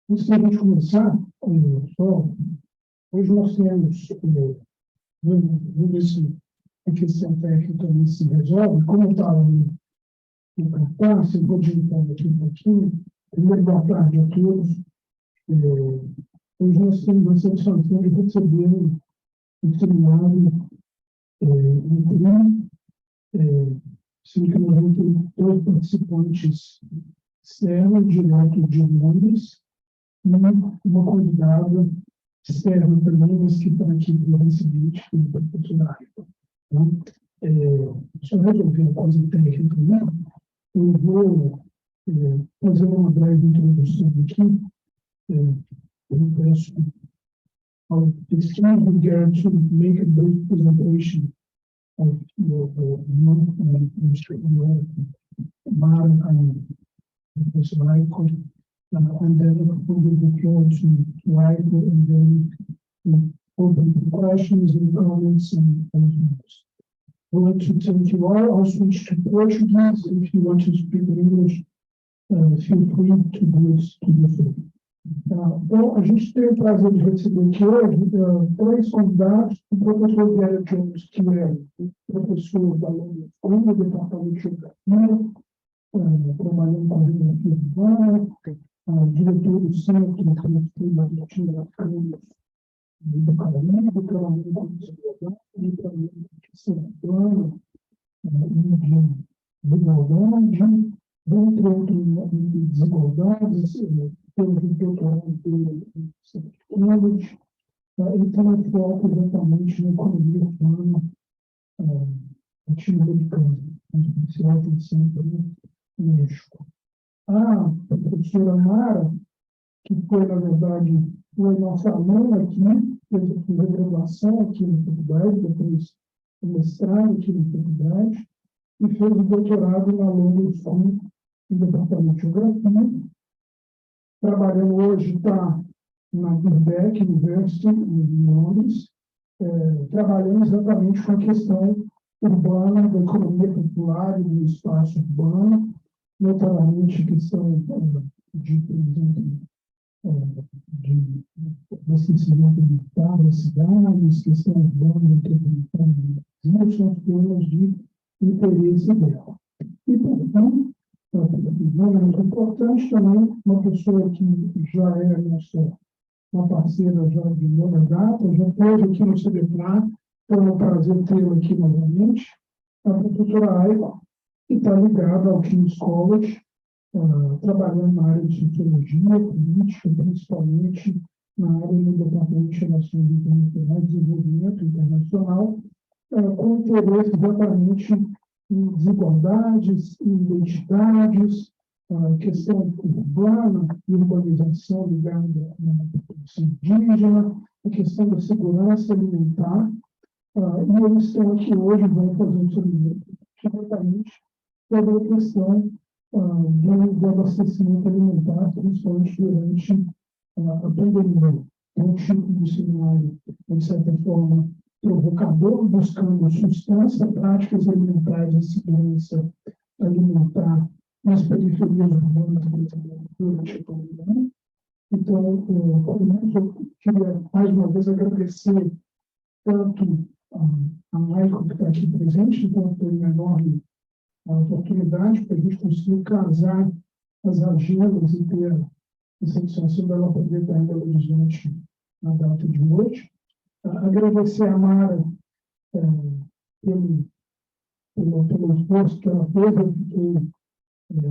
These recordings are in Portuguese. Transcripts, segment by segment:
Antes da gente começar, só, hoje nós temos, vamos ver se a questão técnica também se resolve. Como eu estava no cartaz, eu vou digitar aqui um pouquinho. Primeiro, boa tarde a todos. Hoje nós temos a satisfação de receber um seminário sendo que nós vamos ter dois participantes externos, direto de Londres, e uma convidada externa também, mas que está aqui no ano seguinte, que é o professor Ayrton. Só resolver a coisa técnica, né? Eu vou fazer uma breve introdução aqui. Eu peço ao Exchange Began to make a brief presentation of the new Mara and Professor Ayrton, and then we will the floor to Ayrton, and then open to questions and comments and comments. I want to thank you all. I'll switch to Portuguese. If you want to speak English, feel free to do so. Então, a gente tem o prazer de receber aqui hoje dois convidados, o professor Gary Jones, que é professor da UNESCOM, do Departamento de Geografia, trabalhando com a geografia urbana, diretor do Centro de Clima do Caribe do Caribe, trabalhando com a desigualdade, urbana, de desigualdade, dentre outras desigualdades, pelo doutorado dele em Cambridge, ele tem foco exatamente na economia urbana latino-americana, onde especial atenção para o México. A professora Mara, que foi, na verdade, foi nossa aluna aqui, fez a graduação aqui na faculdade, depois o mestrado aqui na faculdade, e fez o doutorado na London School, no Departamento de Geografia. Trabalhando hoje está na Birkbeck University, em Londres, trabalhando exatamente com a questão urbana, da economia popular e do espaço urbano, notadamente a questão de, por exemplo, de abastecimento militar das cidades, questão urbana, metropolitana do Brasil, são temas de interesse dela. E, portanto, muito importante também, uma pessoa que já é uma parceira já de longa data, já esteve aqui no CDPLAR, foi um prazer tê-la aqui novamente, a professora Ayrton, que está ligada ao King's College, trabalhando na área de sociologia, política, principalmente na área do Departamento de Relações Internacionais e Desenvolvimento Internacional, com interesse exatamente em desigualdades, em identidades, questão urbana e urbanização ligada à população indígena, a questão da segurança alimentar, e eles estão aqui hoje, vão fazer um seminário exatamente sobre a questão do abastecimento alimentar, principalmente durante a pandemia. É um tipo de seminário, de certa forma, provocador, buscando substância, práticas alimentares e segurança alimentar nas periferias urbanas durante a pandemia. Então, eu queria, mais uma vez, agradecer tanto a Michael, que está aqui presente, então foi uma enorme oportunidade para a gente conseguir casar as agendas e ter a satisfação dela poder estar em Belo Horizonte na data de hoje. Agradecer a Mara pelo esforço que ela fez. Eu fiquei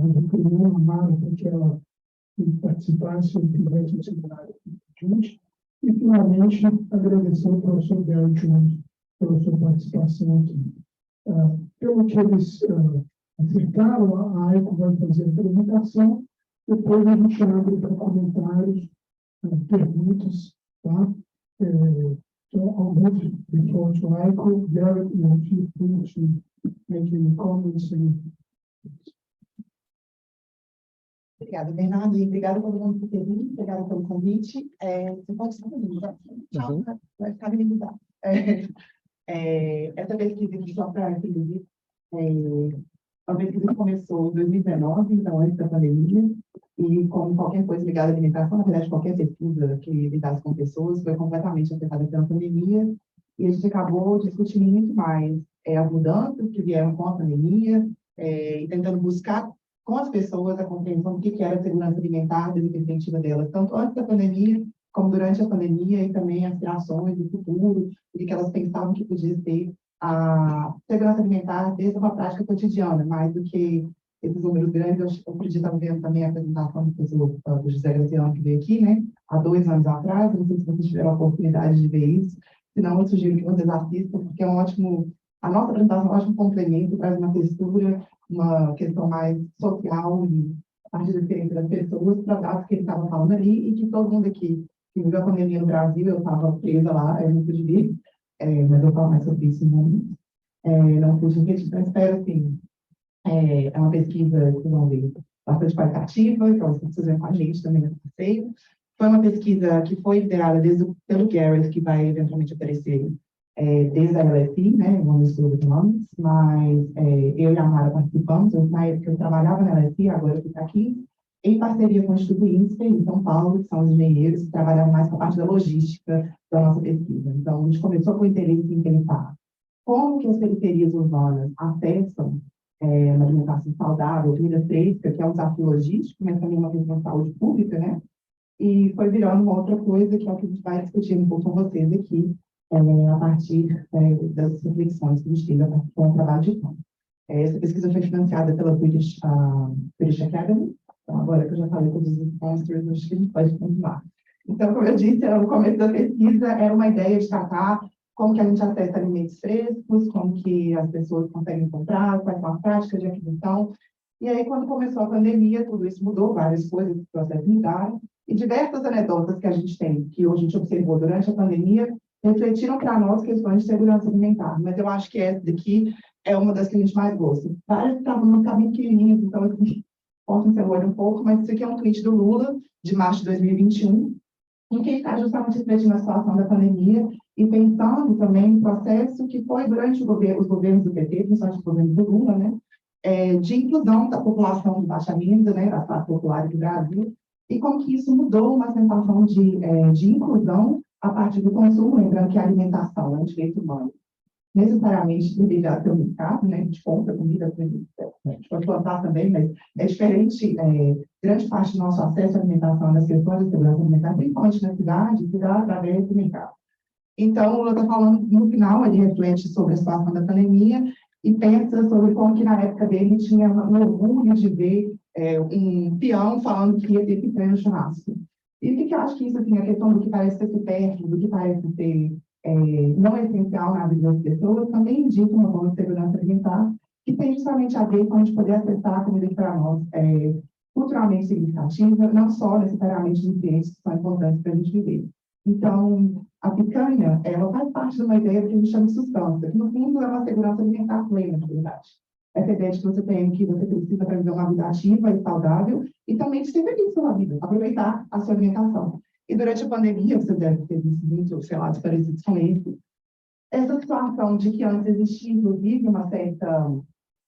adquirindo a Mara para que ela participasse e tivesse um seminário com a gente. E, finalmente, agradecer ao professor Gary Jones pela sua participação aqui. Pelo que eles acertaram, a Ayrton vai fazer a apresentação, depois a gente abre para comentários, perguntas, tá? So I'll move the floor to Ayrton. Gary, feel free to make any comments. Obrigada, Bernardo, e obrigada a todo mundo por ter vindo, obrigada pelo convite. Você pode estar comigo, tá? Tchau, vai ficar limitado. Essa pesquisa aqui, só para entender, a pesquisa começou em 2019, então antes da pandemia, E como qualquer coisa ligada à alimentação, na verdade, qualquer pesquisa que lidasse com pessoas foi completamente afetada pela pandemia, e a gente acabou discutindo muito mais as mudanças que vieram com a pandemia, e tentando buscar com as pessoas a compreensão do que era a segurança alimentar, desde a perspectiva delas, tanto antes da pandemia, como durante a pandemia, e também aspirações do futuro, e que elas pensavam que podia ser a segurança alimentar desde uma prática cotidiana, mais do que esses números grandes. Eu acredito, estava vendo também a apresentação do José Graziano, que veio aqui, né, há 2 anos atrás, não sei se vocês tiveram a oportunidade de ver isso, se não, eu sugiro que vocês assistam, porque é um ótimo, a nossa apresentação é um ótimo complemento, traz uma textura, uma questão mais social, e a partir da experiência das pessoas, para dados que ele estava falando ali, e que todo mundo aqui que viveu a pandemia no Brasil, eu estava presa lá, eu não pude vir, mas eu vou falar mais sobre isso em um momento. Não pude repetir, então espero, assim, é uma pesquisa que vão ver bastante qualitativa, então vocês vão com a gente também no passeio. Foi uma pesquisa que foi liderada pelo Gareth, que vai eventualmente aparecer desde a LSI, né, no estudo de nomes, mas eu e a Mara participamos. Na época eu trabalhava na LSI, agora eu fico aqui, em parceria com o Instituto INSPER, em São Paulo, que são os engenheiros que trabalham mais com a parte da logística da nossa pesquisa. Então, a gente começou com o interesse em pensar como que as periferias urbanas acessam uma alimentação saudável, comida fresca, que é um desafio logístico, mas também uma questão de saúde pública, né? E foi virando uma outra coisa, que é o que a gente vai discutir um pouco com vocês aqui, a partir das reflexões que a gente teve com o trabalho de campo. Essa pesquisa foi financiada pela British Academy, então agora que eu já falei com os sponsors, acho que a gente pode continuar. Então, como eu disse, no começo da pesquisa, era uma ideia de tratar como que a gente acessa alimentos frescos, como que as pessoas conseguem comprar, quais são as práticas de aquisição. E aí, quando começou a pandemia, tudo isso mudou, várias coisas, os processos mudaram, e diversas anedotas que a gente tem, que hoje a gente observou durante a pandemia, refletiram para nós questões de segurança alimentar. Mas eu acho que essa daqui é uma das que a gente mais gosta. Várias estavam bem pequenininhas, então, assim, posso ser um pouco, mas isso aqui é um tweet do Lula, de março de 2021, em que está justamente refletindo a situação da pandemia e pensando também no processo que foi durante os governos do PT, principalmente o governo do Lula, né, de inclusão da população de baixa renda, né, das classes populares do Brasil, e como que isso mudou uma sensação de inclusão a partir do consumo, lembrando que a alimentação é um direito humano, necessariamente deveria ter um mercado, né, a gente compra comida, a gente pode plantar também, mas é diferente, grande parte do nosso acesso à alimentação, nas questões de segurança alimentar, principalmente na cidade, se dá através do mercado. Então, o Lula está falando, no final, ele reflete sobre a situação da pandemia e pensa sobre como que na época dele tinha um orgulho de ver um peão falando que ia ter picanha no churrasco. E o que eu acho que isso, assim, a questão do que parece ser supérfluo, do que parece ser não é essencial na vida das pessoas, também indica uma boa segurança alimentar, que tem justamente a ver com a gente poder acessar a comida que para nós é culturalmente significativa, não só necessariamente de nutrientes que são importantes para a gente viver. Então, a picanha, ela faz parte de uma ideia que a gente chama de substância, que no fundo é uma segurança alimentar plena, na verdade. Essa ideia de que você tem que você precisa para viver uma vida ativa e saudável, e também de ser feliz pela vida, aproveitar a sua alimentação. E durante a pandemia, você deve ter visto muitos relatos parecidos com esse, essa situação de que antes existia, inclusive, uma certa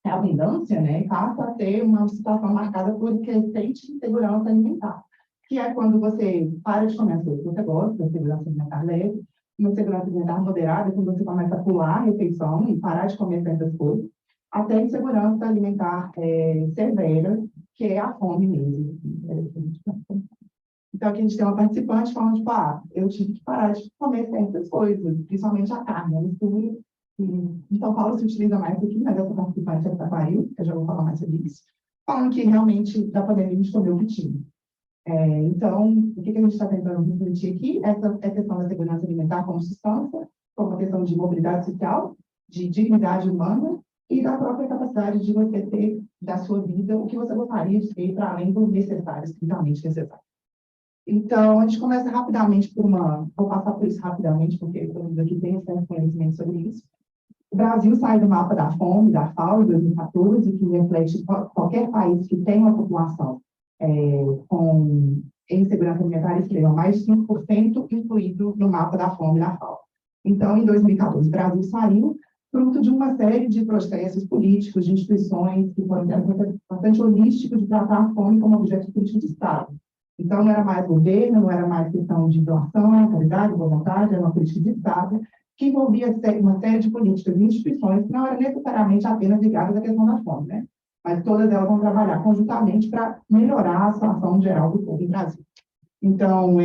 abundância, né, passa a ter uma situação marcada por crescente insegurança alimentar, que é quando você para de comer as coisas que você gosta, da segurança alimentar leve, uma segurança alimentar moderada, quando você começa a pular a refeição e parar de comer certas coisas, até insegurança alimentar severa, que é a fome mesmo. Então, aqui a gente tem uma participante falando, tipo, eu tive que parar de comer certas coisas, principalmente a carne, a mistura. Em São Paulo se utiliza mais aqui, mas essa participante é da Bahia, eu já vou falar mais sobre isso, falando que realmente da pandemia a gente comeu o que tinha. Então, o que a gente está tentando refletir aqui? Essa é a questão da segurança alimentar como substância, como uma questão de mobilidade social, de dignidade humana e da própria capacidade de você ter da sua vida o que você gostaria de ter para além do necessário, estritamente necessário. Então, a gente começa rapidamente vou passar por isso rapidamente, porque todo mundo aqui tem esse conhecimento sobre isso. O Brasil sai do mapa da fome, da FAO, em 2014, que reflete qualquer país que tenha uma população com insegurança alimentar extrema, mais de 5% incluído no mapa da fome da FAO. Então, em 2014, o Brasil saiu, fruto de uma série de processos políticos, de instituições que foram bastante holísticos de tratar a fome como objeto político de Estado. Então, não era mais governo, não era mais questão de doação, caridade, boa vontade, era uma política de Estado que envolvia uma série de políticas e instituições que não eram necessariamente apenas ligadas à questão da fome, né? Mas todas elas vão trabalhar conjuntamente para melhorar a situação geral do povo no Brasil. Então,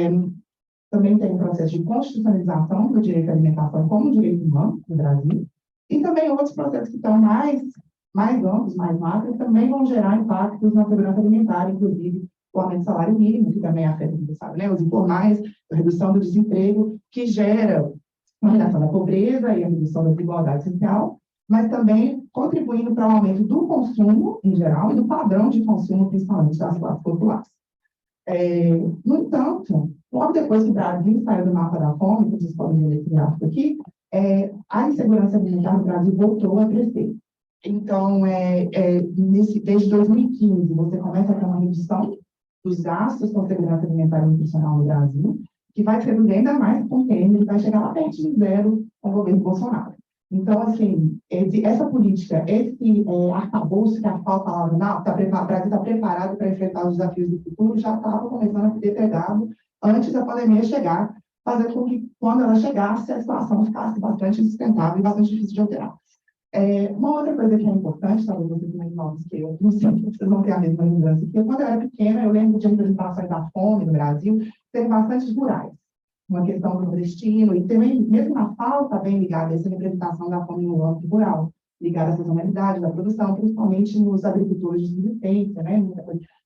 também tem um processo de constitucionalização do direito à alimentação como direito humano no Brasil, e também outros processos que estão mais amplos, mais macros, também vão gerar impactos na segurança alimentar, inclusive o aumento do salário mínimo, que também afeta, você sabe, né? Os informais, a redução do desemprego, que gera uma redução da pobreza e a redução da desigualdade social, mas também contribuindo para o aumento do consumo, em geral, e do padrão de consumo, principalmente das classes populares. No entanto, logo depois que o Brasil saiu do mapa da fome, que vocês podem ver esse gráfico aqui, a insegurança alimentar no Brasil voltou a crescer. Então, desde 2015, você começa a ter uma redução dos gastos com segurança alimentar e nutricional no Brasil, que vai se reduzir ainda mais com o tempo, e vai chegar lá perto de zero com o governo Bolsonaro. Então, assim, essa política, esse arcabouço que a FAO falava, não, o Brasil está preparado para enfrentar os desafios do futuro, já estava começando a ser pegado antes da pandemia chegar, fazendo com que, quando ela chegasse, a situação ficasse bastante insustentável e bastante difícil de alterar. Uma outra coisa que é importante, talvez vocês mais novos que eu, não sei se vocês vão ter a mesma lembrança, que quando eu era pequena, eu lembro de representações da fome no Brasil, serem bastante rurais. Uma questão do nordestino, e também, mesmo na FAO, está bem ligada a essa representação da fome no âmbito rural, ligada à sazonalidade da produção, principalmente nos agricultores de subsistência, né?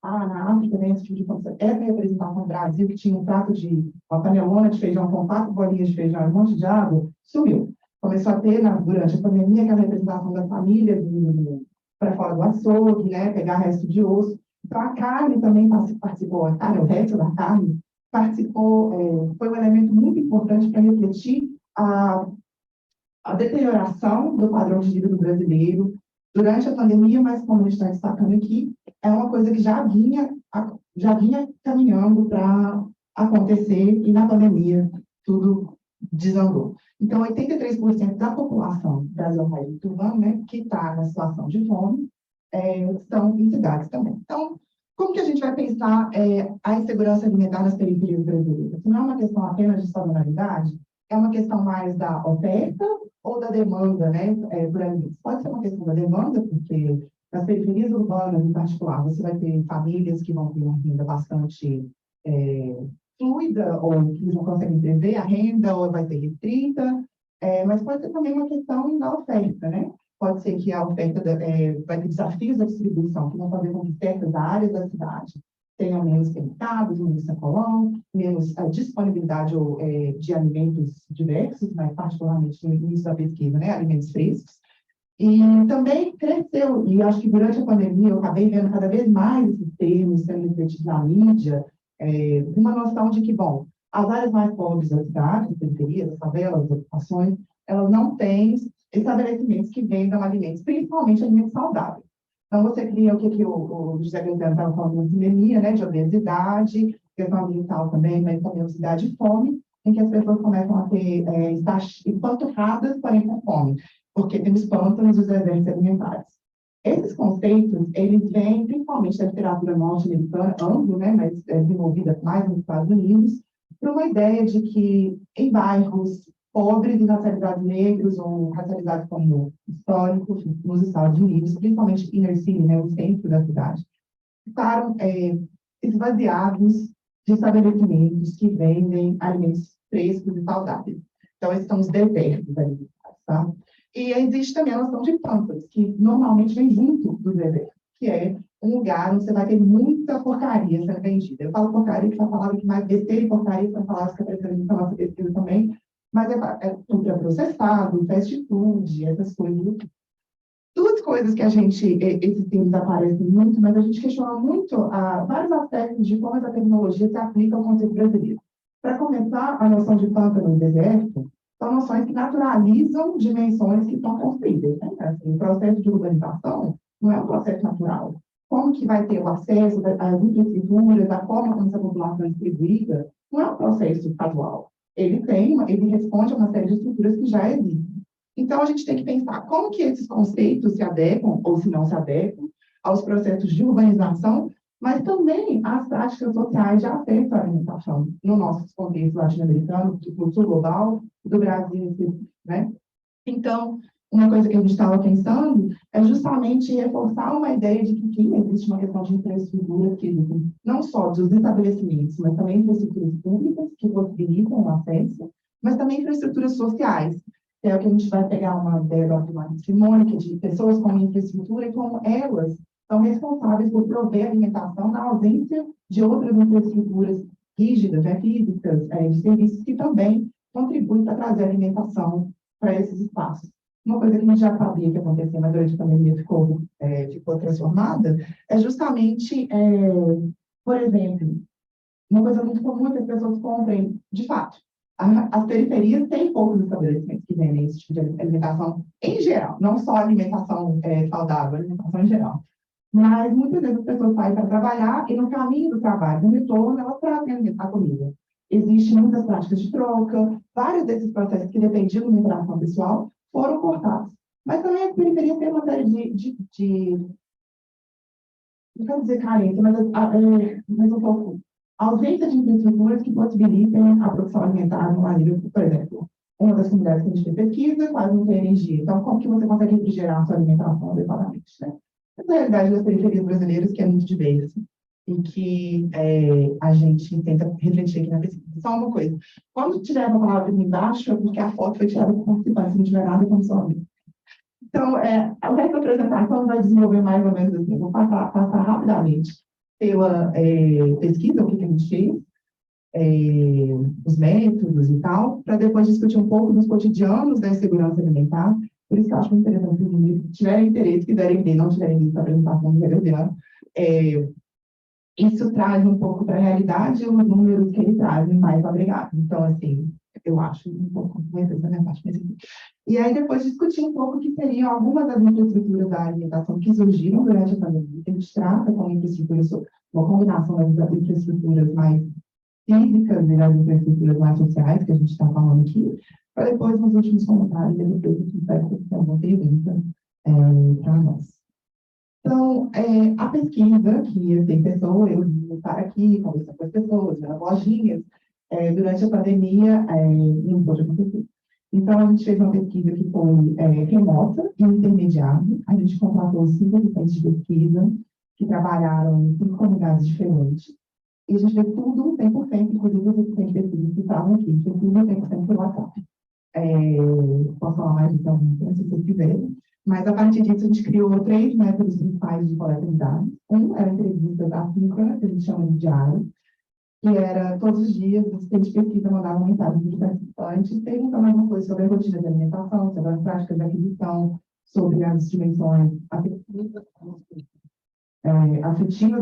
Na África tem esse tipo de condição. Essa representação do Brasil, que tinha um prato de uma panelona de feijão com 4 bolinhas de feijão e um monte de água, sumiu. Começou a ter, durante a pandemia, aquela representação das famílias para fora do açougue, né? Pegar resto de osso. Então, a carne também participou, a carne, o resto da carne, participou, foi um elemento muito importante para refletir a deterioração do padrão de vida do brasileiro durante a pandemia, mas como a gente está destacando aqui, é uma coisa que já vinha caminhando para acontecer e na pandemia tudo desandou. Então, 83% da população brasileira urbana, né, que está na situação de fome, estão em cidades também. Então, como que a gente vai pensar a insegurança alimentar nas periferias brasileiras? Não é uma questão apenas de sazonalidade, é uma questão mais da oferta ou da demanda, né, por alimentos. Pode ser uma questão da demanda, porque nas periferias urbanas, em particular, você vai ter famílias que vão ter uma renda bastante fluida, ou que não conseguem prever a renda, ou vai ter restrita, mas pode ser também uma questão da oferta, né? Pode ser que a oferta vai ter desafios da distribuição, que vão fazer com que certas áreas da cidade tenham menos mercados, menos sacolão, menos disponibilidade de alimentos diversos, mas particularmente no início da pesquisa, né, alimentos frescos. E também cresceu, e acho que durante a pandemia eu acabei vendo cada vez mais esses termos sendo refletidos na mídia, uma noção de que, bom, as áreas mais pobres da cidade, as periferias, as favelas, as ocupações, elas não têm estabelecimentos que vendam alimentos, principalmente alimentos saudáveis. Então, você cria o que o José Gaetano estava falando na pandemia, né, de obesidade, questão ambiental também, mas também obesidade e fome, em que as pessoas começam a estar empanturradas, porém com fome, porque temos pântanos e os desertos alimentares. Esses conceitos, eles vêm principalmente da literatura norte-americana, anglo, né, mas desenvolvida mais nos Estados Unidos, para uma ideia de que em bairros pobres e racializados negros ou racializados como históricos nos Estados Unidos, principalmente inner city, né, o centro da cidade, ficaram esvaziados de estabelecimentos que vendem alimentos frescos e saudáveis. Então, esses são os desertos alimentares, tá? E existe também a noção de pampas, que normalmente vem junto do deserto, que é um lugar onde você vai ter muita porcaria sendo vendida. Eu falo porcaria, que é uma palavra que mais besteira e porcaria são palavras que apareceram na nossa pesquisa também, mas ultraprocessado, fast food, essas coisas. Duas coisas que esses termos aparecem muito, mas a gente questiona muito vários aspectos de como essa tecnologia se aplica ao conceito brasileiro. Para começar, a noção de pântano e deserto são noções que naturalizam dimensões que estão construídas. Né? Assim, o processo de urbanização não é um processo natural. Como que vai ter o acesso às infraestruturas, a forma como essa população é distribuída, não é um processo casual. Ele responde a uma série de estruturas que já existem. Então, a gente tem que pensar como que esses conceitos se adequam, ou se não se adequam, aos processos de urbanização, mas também às práticas sociais de acesso à alimentação, no nosso contexto latino-americano, do sul global, do Brasil, né? Então, uma coisa que a gente estava pensando é justamente reforçar uma ideia de que sim, existe uma questão de infraestrutura que não só dos estabelecimentos, mas também infraestruturas públicas que possibilitam o acesso, mas também infraestruturas sociais, que é o que a gente vai pegar uma ideia da Marta Simone, que é de pessoas com infraestrutura e como elas são responsáveis por prover alimentação na ausência de outras infraestruturas rígidas, né, físicas, de serviços que também contribuem para trazer alimentação para esses espaços. Uma coisa que a gente já sabia que acontecia, mas durante a pandemia ficou transformada, é justamente, por exemplo, uma coisa muito comum que as pessoas comprem, de fato, as periferias têm poucos estabelecimentos que vendem esse tipo de alimentação em geral, não só alimentação saudável, alimentação em geral. Mas muitas vezes as pessoas saem para trabalhar e no caminho do trabalho, no retorno, elas trazem a comida. Existem muitas práticas de troca, vários desses processos que dependiam da interação pessoal foram cortados. Mas também as periferias têm uma série não quero dizer carência, mas um pouco ausência de infraestruturas que possibilitem a produção alimentar de uma maneira, por exemplo, uma das comunidades que a gente tem pesquisa quase não tem energia. Então, como que você consegue refrigerar a sua alimentação adequadamente, né? Essa é a realidade das periferias brasileiras, que é muito diversa, e que a gente tenta refletir aqui na pesquisa. Só uma coisa, quando tiver uma palavra aqui embaixo, é porque a foto foi tirada por participante, se não tiver nada, como só ver. Então, o resto da apresentação vai desenvolver mais ou menos assim, vou passar rapidamente pela pesquisa, o que a gente fez, os métodos e tal, para depois discutir um pouco dos cotidianos da segurança alimentar. Por isso que eu acho muito interessante que tiverem interesse, quiserem ver, não tiverem visto a apresentação do Verdeano, isso traz um pouco para a realidade os números que ele traz mais agregados. Então, assim, eu acho um pouco mais da minha parte. E aí, depois, discutir um pouco o que seriam algumas das infraestruturas da alimentação que surgiram durante a pandemia. A gente trata como infraestruturas, uma combinação das infraestruturas mais físicas e das infraestruturas mais sociais, que a gente está falando aqui, para depois, nos últimos comentários, eu depois a gente vai fazer uma pergunta para nós. Então, a pesquisa, que eu tenho pessoas, eu vou estar aqui, conversando com as pessoas, nas lojinhas, durante a pandemia, não pôde acontecer. Então, a gente fez uma pesquisa que foi remota e intermediária. A gente contratou 5 assistentes de pesquisa que trabalharam em 5 comunidades diferentes. E a gente fez tudo 100%, inclusive os assistentes de pesquisa que estavam aqui, fez tudo 100% por WhatsApp. Posso falar mais então, se vocês quiserem. Mas, a partir disso, a gente criou 3 métodos principais de coleta de dados. Um era a entrevista assíncrona, que a gente chama de diário, que era todos os dias, os assistentes de pesquisa mandavam mensagem para os participantes, perguntando alguma coisa sobre a rotina de alimentação, sobre as práticas de aquisição, sobre as dimensões afetivas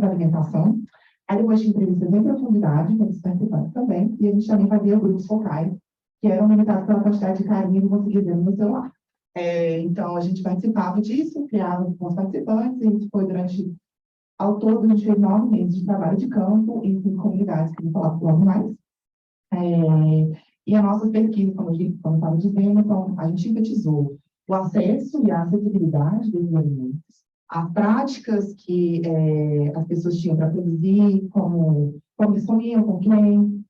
da alimentação. Aí, depois tinha entrevistas em profundidade com os participantes também, e a gente também fazia grupos focais, que eram limitados pela quantidade de carinho que conseguia ver no celular. Então, a gente participava disso, criava com os participantes, e isso foi durante, ao todo, a gente fez 9 meses de trabalho de campo em 5 comunidades, que eu vou falar logo mais. E a nossa pesquisa, como eu estava dizendo, então, a gente sintetizou o acesso e a acessibilidade desses alimentos, as práticas que as pessoas tinham para produzir, como eles comiam, com quem,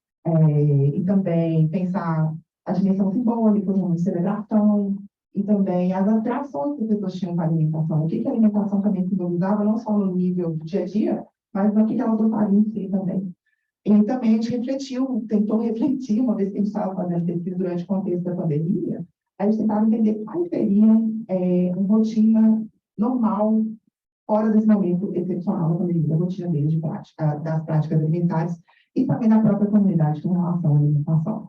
e também pensar a dimensão simbólica, como celebração, e também as atrações que as pessoas tinham com a alimentação. O que a alimentação também simbolizava, não só no nível do dia a dia, mas no que ela gostava em si também. E também a gente tentou refletir, uma vez que a gente estava fazendo pesquisa durante o contexto da pandemia, a gente tentava entender quais seriam uma rotina normal, fora desse momento excepcional da pandemia, a rotina deles das práticas alimentares e também da própria comunidade com relação à alimentação.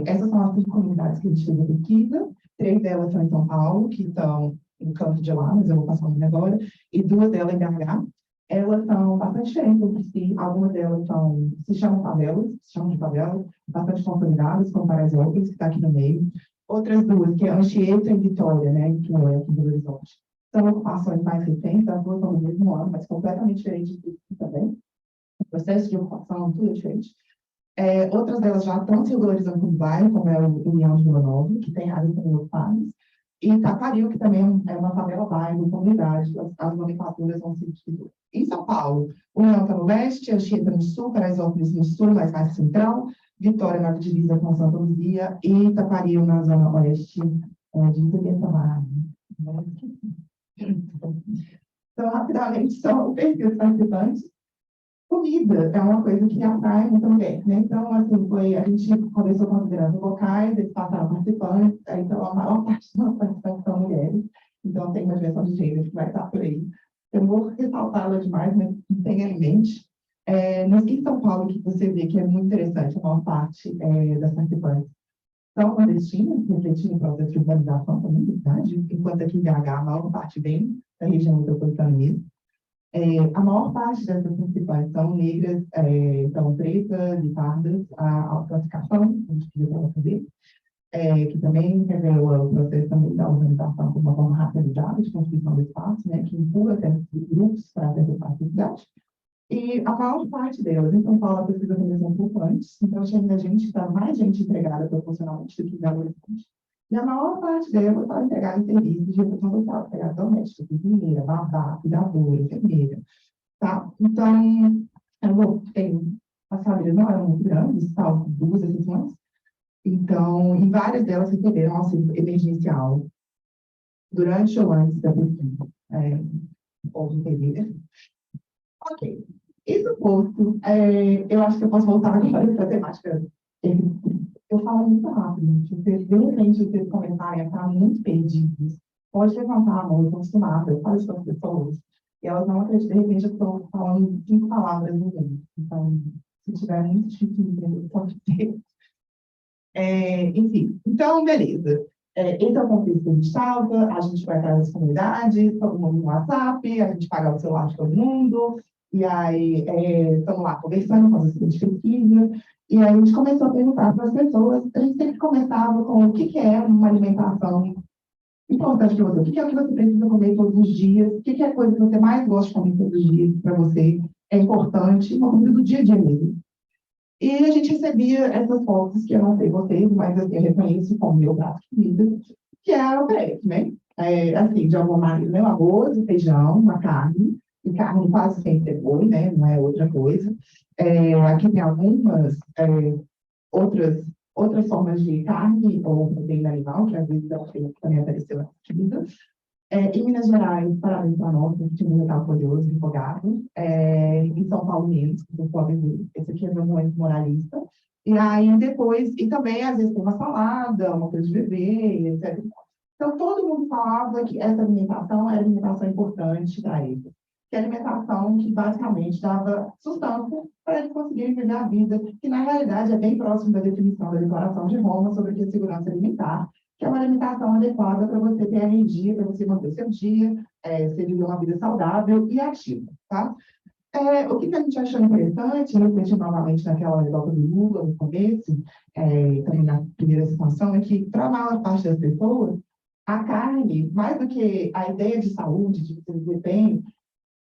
Essas são as 5 comunidades que a gente fez a pesquisa, 3 delas são em São Paulo, que estão no canto de lá, mas eu vou passar o nome agora, e 2 delas em BH. Elas são bastante diferentes entre si, algumas delas se chamam de favelas, bastante consolidadas, como Paraisópolis, que está aqui no meio. Outras 2, que é Anchieta e Vitória, né, que é aqui em Belo Horizonte. São ocupações mais recentes, as 2 são no mesmo ano, mas completamente diferentes também. O processo de ocupação, tudo é diferente. Outras delas já estão se regularizando como bairro, como é o União de Vila Nova, que tem área também ocupadas, e Taquaril, que também é uma favela bairro, comunidade, as nomenclaturas vão se distribuir. Em São Paulo, União está no leste, Anchieta no sul, Paraisópolis no sul, mais central, Vitória na divisa com Santa Luzia e Taquaril na zona oeste de Itapemirim. Então, rapidamente, são o perfil dos participantes. Comida é uma coisa que atrai muita mulher, né? Então, assim, a gente começou considerando locais, eles passaram participantes, então a maior parte dos participantes são mulheres, então tem uma dimensão de gênero que vai estar por aí. Eu não vou ressaltá-la demais, mas tenha em mente. Em São Paulo, que você vê que é muito interessante, a maior parte das participantes são nordestinas, refletindo o processo de urbanização também da cidade, enquanto aqui em BH a maior parte vem da região metropolitana mesmo. A maior parte dessas participantes são negras, são pretas e pardas, a autoclassificação, a gente pediu para ela fazer, que também revela o processo também da organização como uma forma racializada de construção do espaço, né, que empurra até grupos para essa parte da cidade. E a maior parte delas, em São Paulo, a pesquisa começou um pouco antes, então chega gente, está mais gente empregada proporcionalmente do que em Belo Horizonte. E a maior parte delas está empregada em serviços de educação social, empregada doméstica, cozinheira, babá, cuidadora, enfermeira. Tá? Então, as famílias não eram muito grandes, salvo 2 exceções. Então, e várias delas receberam auxílio emergencial durante ou antes da pesquisa, ou do período. Ok. Isso posto, eu acho que eu posso voltar agora para a temática. Eu falo muito rápido, gente. Vocês, de repente, vocês começarem a estar muito perdidos, pode levantar a mão, eu estou acostumada, eu falo isso para as pessoas, e elas não acreditam, de repente, eu estou falando 5 palavras no mundo. Então, se tiver muito difícil de entender, pode ser. Enfim, então, beleza. Esse é o contexto que a gente estava, a gente vai atrás das comunidades, todo mundo no WhatsApp, a gente paga o celular de todo mundo, e aí estamos lá conversando, fazendo de pesquisa, e aí a gente começou a perguntar para as pessoas, a gente sempre começava com o que é uma alimentação importante para você, o que é o que você precisa comer todos os dias, o que é a coisa que você mais gosta de comer todos os dias para você, é importante, uma comida do dia a dia mesmo. E a gente recebia essas fotos, que eu não sei vocês, mas assim, eu reconheço como meu prato de comida, que é o PF, né? Assim, de alguma maneira, né? Um arroz, um feijão, uma carne, e carne quase sempre é boi, né? Não é outra coisa. Aqui tem algumas outras formas de carne ou proteína animal, que às vezes também apareceu na comida. Em Minas Gerais, parabéns para nós, a gente ainda está orgulhoso, empolgado. Em São Paulo menos, que vocês podem ver. Esse aqui é meu momento moralista. E aí depois, e também às vezes tem uma salada, uma coisa de bebê, etc. Então todo mundo falava que essa alimentação era alimentação importante para eles. Que é alimentação que basicamente dava sustância para eles conseguirem viver a vida, que na realidade é bem próximo da definição da Declaração de Roma sobre o que é segurança alimentar, que é uma alimentação adequada para você ter energia, para você manter seu dia, você viver uma vida saudável e ativa, tá? O que a gente achou interessante, refletindo novamente naquela anedota do Lula, no começo, também na primeira situação, é que, para a maior parte das pessoas, a carne, mais do que a ideia de saúde, de você viver bem,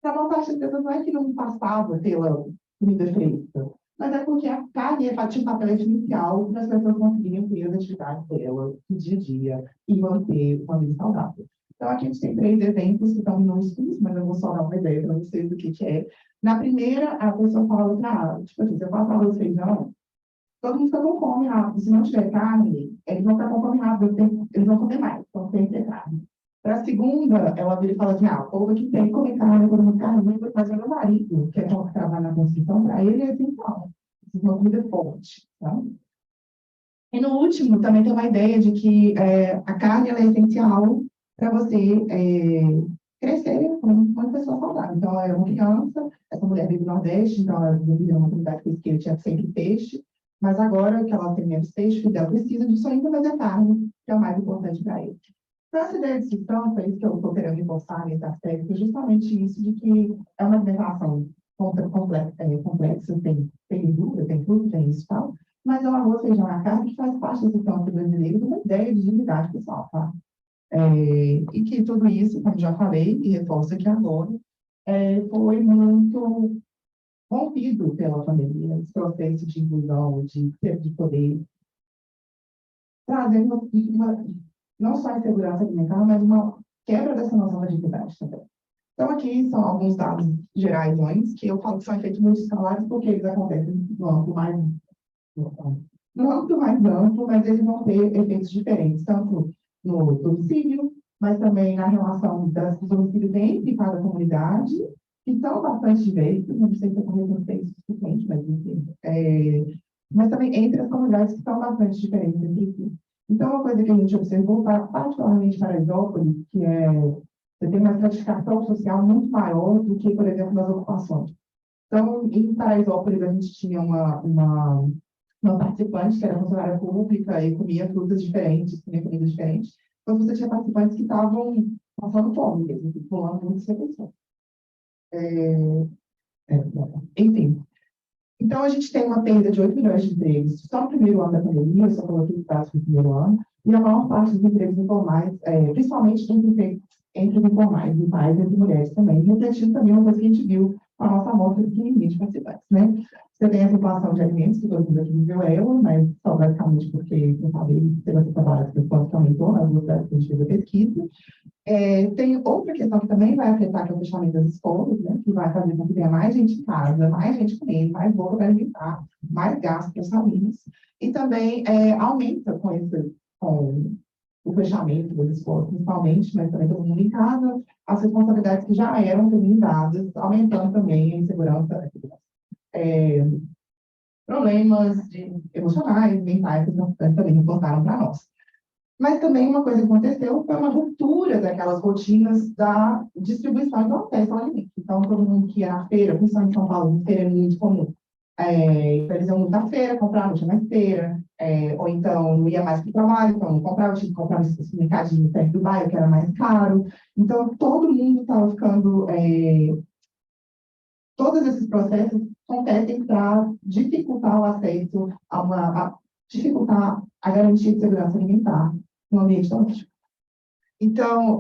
para a maior parte das pessoas não é que não passava pela comida fresca, mas é porque a carne tinha um papel essencial para as pessoas conseguirem ter as atividades dela no dia a dia e manter uma vida saudável. Então, aqui a gente tem 3 exemplos que estão minúsculos, mas eu vou só dar uma ideia para vocês do que é. Na primeira, a pessoa fala que, tipo assim, se eu faço arroz e feijão, todo mundo fica com fome rápido. Se não tiver carne, eles vão ficar com fome rápido, eles vão comer mais, então tem que ter carne. Para a segunda, ela vira e fala assim, o povo que tem que comer carne, comer carne, mas o meu marido, que é o que trabalha na construção, para ele é essencial. Precisa de uma comida forte, tá? E no último, também tem uma ideia de que a carne ela é essencial para você crescer como uma pessoa saudável. Então, é uma criança, essa mulher vive no Nordeste, então ela vive numa comunidade pesqueira, tinha sempre peixe, mas agora que ela tem menos peixe, o filho dela precisa disso ainda, mas é carne, que é o mais importante para ele. Então, essa ideia de substância, é isso que eu estou querendo reforçar nesse aspecto, é justamente isso de que é uma alimentação complexa, tem dúvida, tem tudo, tem isso e tal, mas é o arroz, feijão e a carne que faz parte do sistema brasileiro de uma ideia de dignidade pessoal, tá? E que tudo isso, como já falei, e reforço aqui agora, foi muito rompido pela pandemia, esse processo de inclusão, de poder, trazendo não só a insegurança alimentar, mas uma quebra dessa noção da dignidade também. Então, aqui são alguns dados gerais, que eu falo que são efeitos multiscalares, porque eles acontecem no âmbito mais amplo, mas eles vão ter efeitos diferentes, tanto no domicílio, mas também na relação dos domicílios entre cada comunidade, que são bastante diversos, não sei se eu comentei isso suficiente, mas enfim, mas também entre as comunidades que são bastante diferentes entre si. Então, uma coisa que a gente observou, particularmente para Paraisópolis, que você tem uma estratificação social muito maior do que, por exemplo, nas ocupações. Então, em Paraisópolis, a gente tinha uma participante que era funcionária pública e comia frutas diferentes, comia comidas diferentes. Então, você tinha participantes que estavam passando fome, mesmo, pulando muitas refeições. Enfim, então a gente tem uma perda de 8 milhões de empregos só no primeiro ano da pandemia, eu só coloquei os dados do primeiro ano, e a maior parte dos empregos informais, principalmente entre os informais, e mais entre mulheres também, refletindo também uma coisa que a gente viu com a nossa amostra pequenininha de participantes, né? Você tem a inflação de alimentos, que todo mundo aqui viveu ela, mas só basicamente porque, não sabe, teve essa trabalho que quanto aumentou na velocidade que a gente fez a pesquisa. Tem outra questão que também vai afetar, que é o fechamento das escolas, né, que vai fazer com que tenha mais gente em casa, mais gente comendo, mais boca para alimentar, mais gasto para as famílias. E também aumenta com o fechamento das escolas, principalmente, mas também todo mundo em casa, as responsabilidades que já eram femininizadas, aumentando também a insegurança, problemas emocionais, mentais, que também reportaram para nós. Mas também uma coisa que aconteceu foi uma ruptura daquelas rotinas da distribuição e do acesso ao alimento. Então, todo mundo que ia na feira, principalmente em São Paulo, feira é muito comum. Eles iam muito na feira, comprar, não tinha mais feira, ou então não ia mais para o trabalho, então não comprava, tinha que comprar no mercadinho perto do bairro, que era mais caro. Então, todo mundo estava ficando. Todos esses processos acontecem para dificultar o acesso dificultar a garantia de segurança alimentar no ambiente doméstico. Então,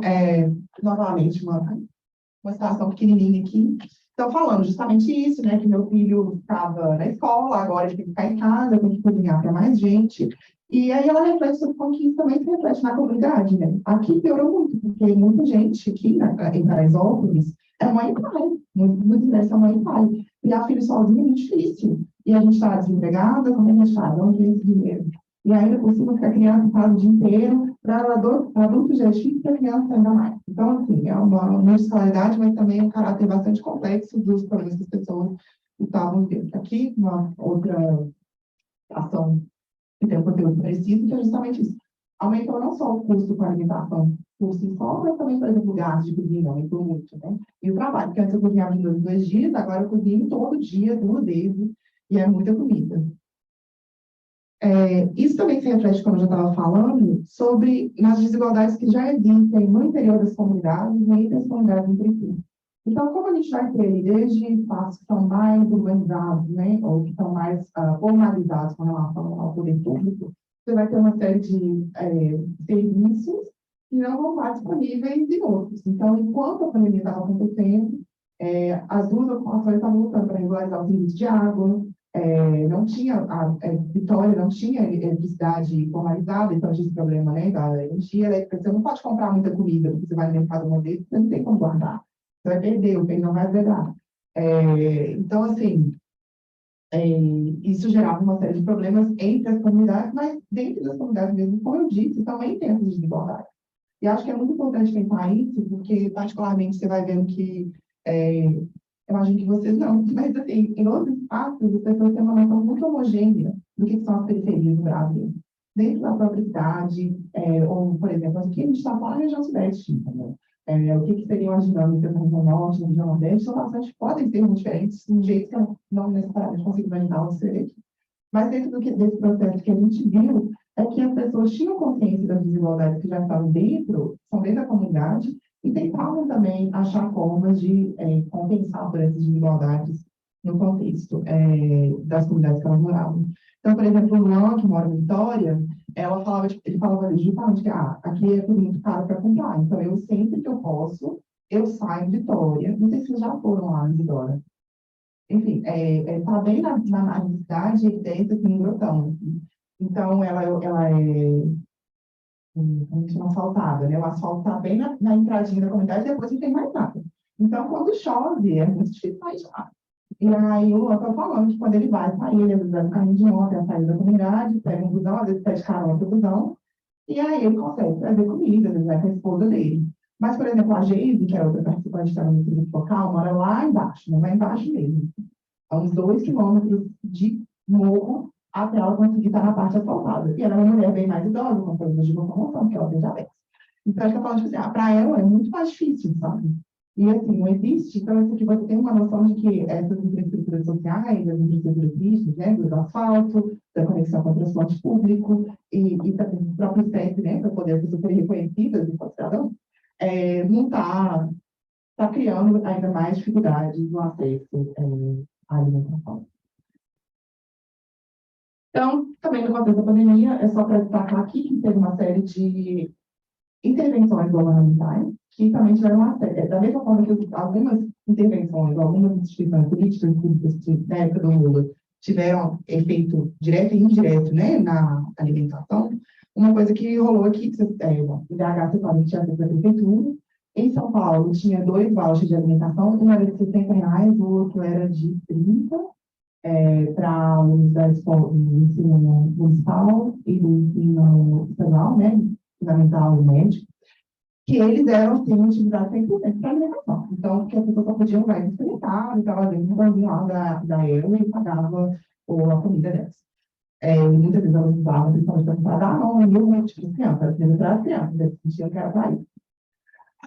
novamente, uma situação pequenininha aqui. Então, falando justamente isso, né, que meu filho estava na escola, agora ele tem que ficar em casa, tem que cozinhar para mais gente. E aí ela reflete sobre como que isso também se reflete na comunidade, né? Aqui piorou muito, porque muita gente aqui em Paraisópolis é mãe e pai. Muitas vezes é mãe e pai. Criar filho sozinho é muito difícil. E a gente está desempregada, como é que a gente faz? Onde vem esse dinheiro? E ainda por cima ficar criança em casa o dia inteiro, para adultos já é difícil, para criança ainda mais. Então, assim, é uma multiscalaridade, mas também um caráter bastante complexo dos problemas que as pessoas estavam vivendo. Aqui, uma outra ação que tem um conteúdo parecido, que é justamente isso. Aumentou não só o custo com a alimentação por si só, mas também, por exemplo, o gás de cozinha aumentou muito, né? E o trabalho, porque antes eu cozinhava em 2 dias, agora eu cozinho todo dia, 2 vezes, e é muita comida. Isso também se reflete, como eu já estava falando, sobre nas desigualdades que já existem no interior das comunidades e entre as comunidades entre si. Então, como a gente vai ter desde espaços que são mais urbanizados, né, ou que estão mais formalizados com relação ao poder público, você vai ter uma série de serviços que não vão estar disponíveis em outros. Então, enquanto a pandemia estava acontecendo, as duas ocupações estavam lutando para regularizar o serviço de água, não tinha, Vitória não tinha eletricidade formalizada, então tinha esse problema, né, da energia elétrica. Você não pode comprar muita comida, porque você vai no mercado uma vez, você não tem como guardar. Você vai perder, o feijão vai azedar. Então, assim, isso gerava uma série de problemas entre as comunidades, mas dentro das comunidades mesmo, como eu disse, também tem essas desigualdades. E acho que é muito importante pensar isso, porque, particularmente, você vai vendo que eu imagino que vocês não, mas assim, em outros espaços, as pessoas têm uma noção muito homogênea do que são as periferias do Brasil. Dentro da própria cidade, ou, por exemplo, aqui a gente está falando na região sudeste, entendeu? O que seriam as dinâmicas na região norte, na região nordeste, são bastante, podem ser muito diferentes, de um jeito que eu não necessariamente consigo imaginar ou escrever aqui. Mas dentro desse processo que a gente viu, é que as pessoas tinham consciência das desigualdades que já estavam são dentro da comunidade, e tentavam também achar formas de compensar por essas desigualdades no contexto das comunidades que elas moravam. Então, por exemplo, o Luan, que mora em Vitória, ele falava justamente que aqui é tudo muito caro para comprar, então eu sempre que eu posso, eu saio de Vitória. Não sei se vocês já foram lá em Vitória. enfim, tá bem na cidade, dentro, assim, em Grotão, assim. Então, ela é a gente não asfaltada, né? O asfalto está bem na entradinha da comunidade, depois não tem mais nada. Então, quando chove, é muito difícil sair de lá. E aí, o Luan está falando que quando ele vai sair, ele vai no caminho de moto, a saída da comunidade, pega um busão, às vezes pede carona para o busão, e aí ele consegue trazer comida, ele vai com a esposa dele. Mas, por exemplo, a Geise, que é outra participante que está no grupo local, mora lá embaixo, né? Lá embaixo mesmo. A uns 2 quilômetros de morro até ela conseguir estar na parte asfaltada. E ela é uma mulher bem mais idosa, com problemas de locomoção, porque ela tem diabetes. Então, a gente está falando, tipo assim, para ela é muito mais difícil, sabe? E, assim, não existe. Então, isso aqui você tem uma noção de que essas infraestruturas sociais, as infraestruturas físicas, né, do asfalto, da conexão com o transporte público e também do próprio CEP, né, para poder ser reconhecidas enquanto cidadão, não está criando ainda mais dificuldades no acesso à alimentação. Então, também no contexto da pandemia, é só para destacar aqui que teve uma série de intervenções governamentais que também tiveram da mesma forma que algumas intervenções, algumas instituições políticas públicas na época do Lula tiveram efeito direto e indireto, né, na alimentação. Uma coisa que rolou aqui, o IDH totalmente tinha feito da prefeitura. Em São Paulo, tinha 2 vouchers de alimentação, um era de R$ 60, o outro era de 30, para alunos da escola, do ensino municipal e do ensino estadual, né, fundamental e médio, que eles eram, sim, utilizados 100% para alimentação. Então, porque as pessoas só podiam usar no supermercado, estava dentro do banquinho lá da ELA e pagava a comida delas. E muitas vezes elas usavam, principalmente para dar nome, e tipo de criança, para as crianças, eles sentiam que era para isso.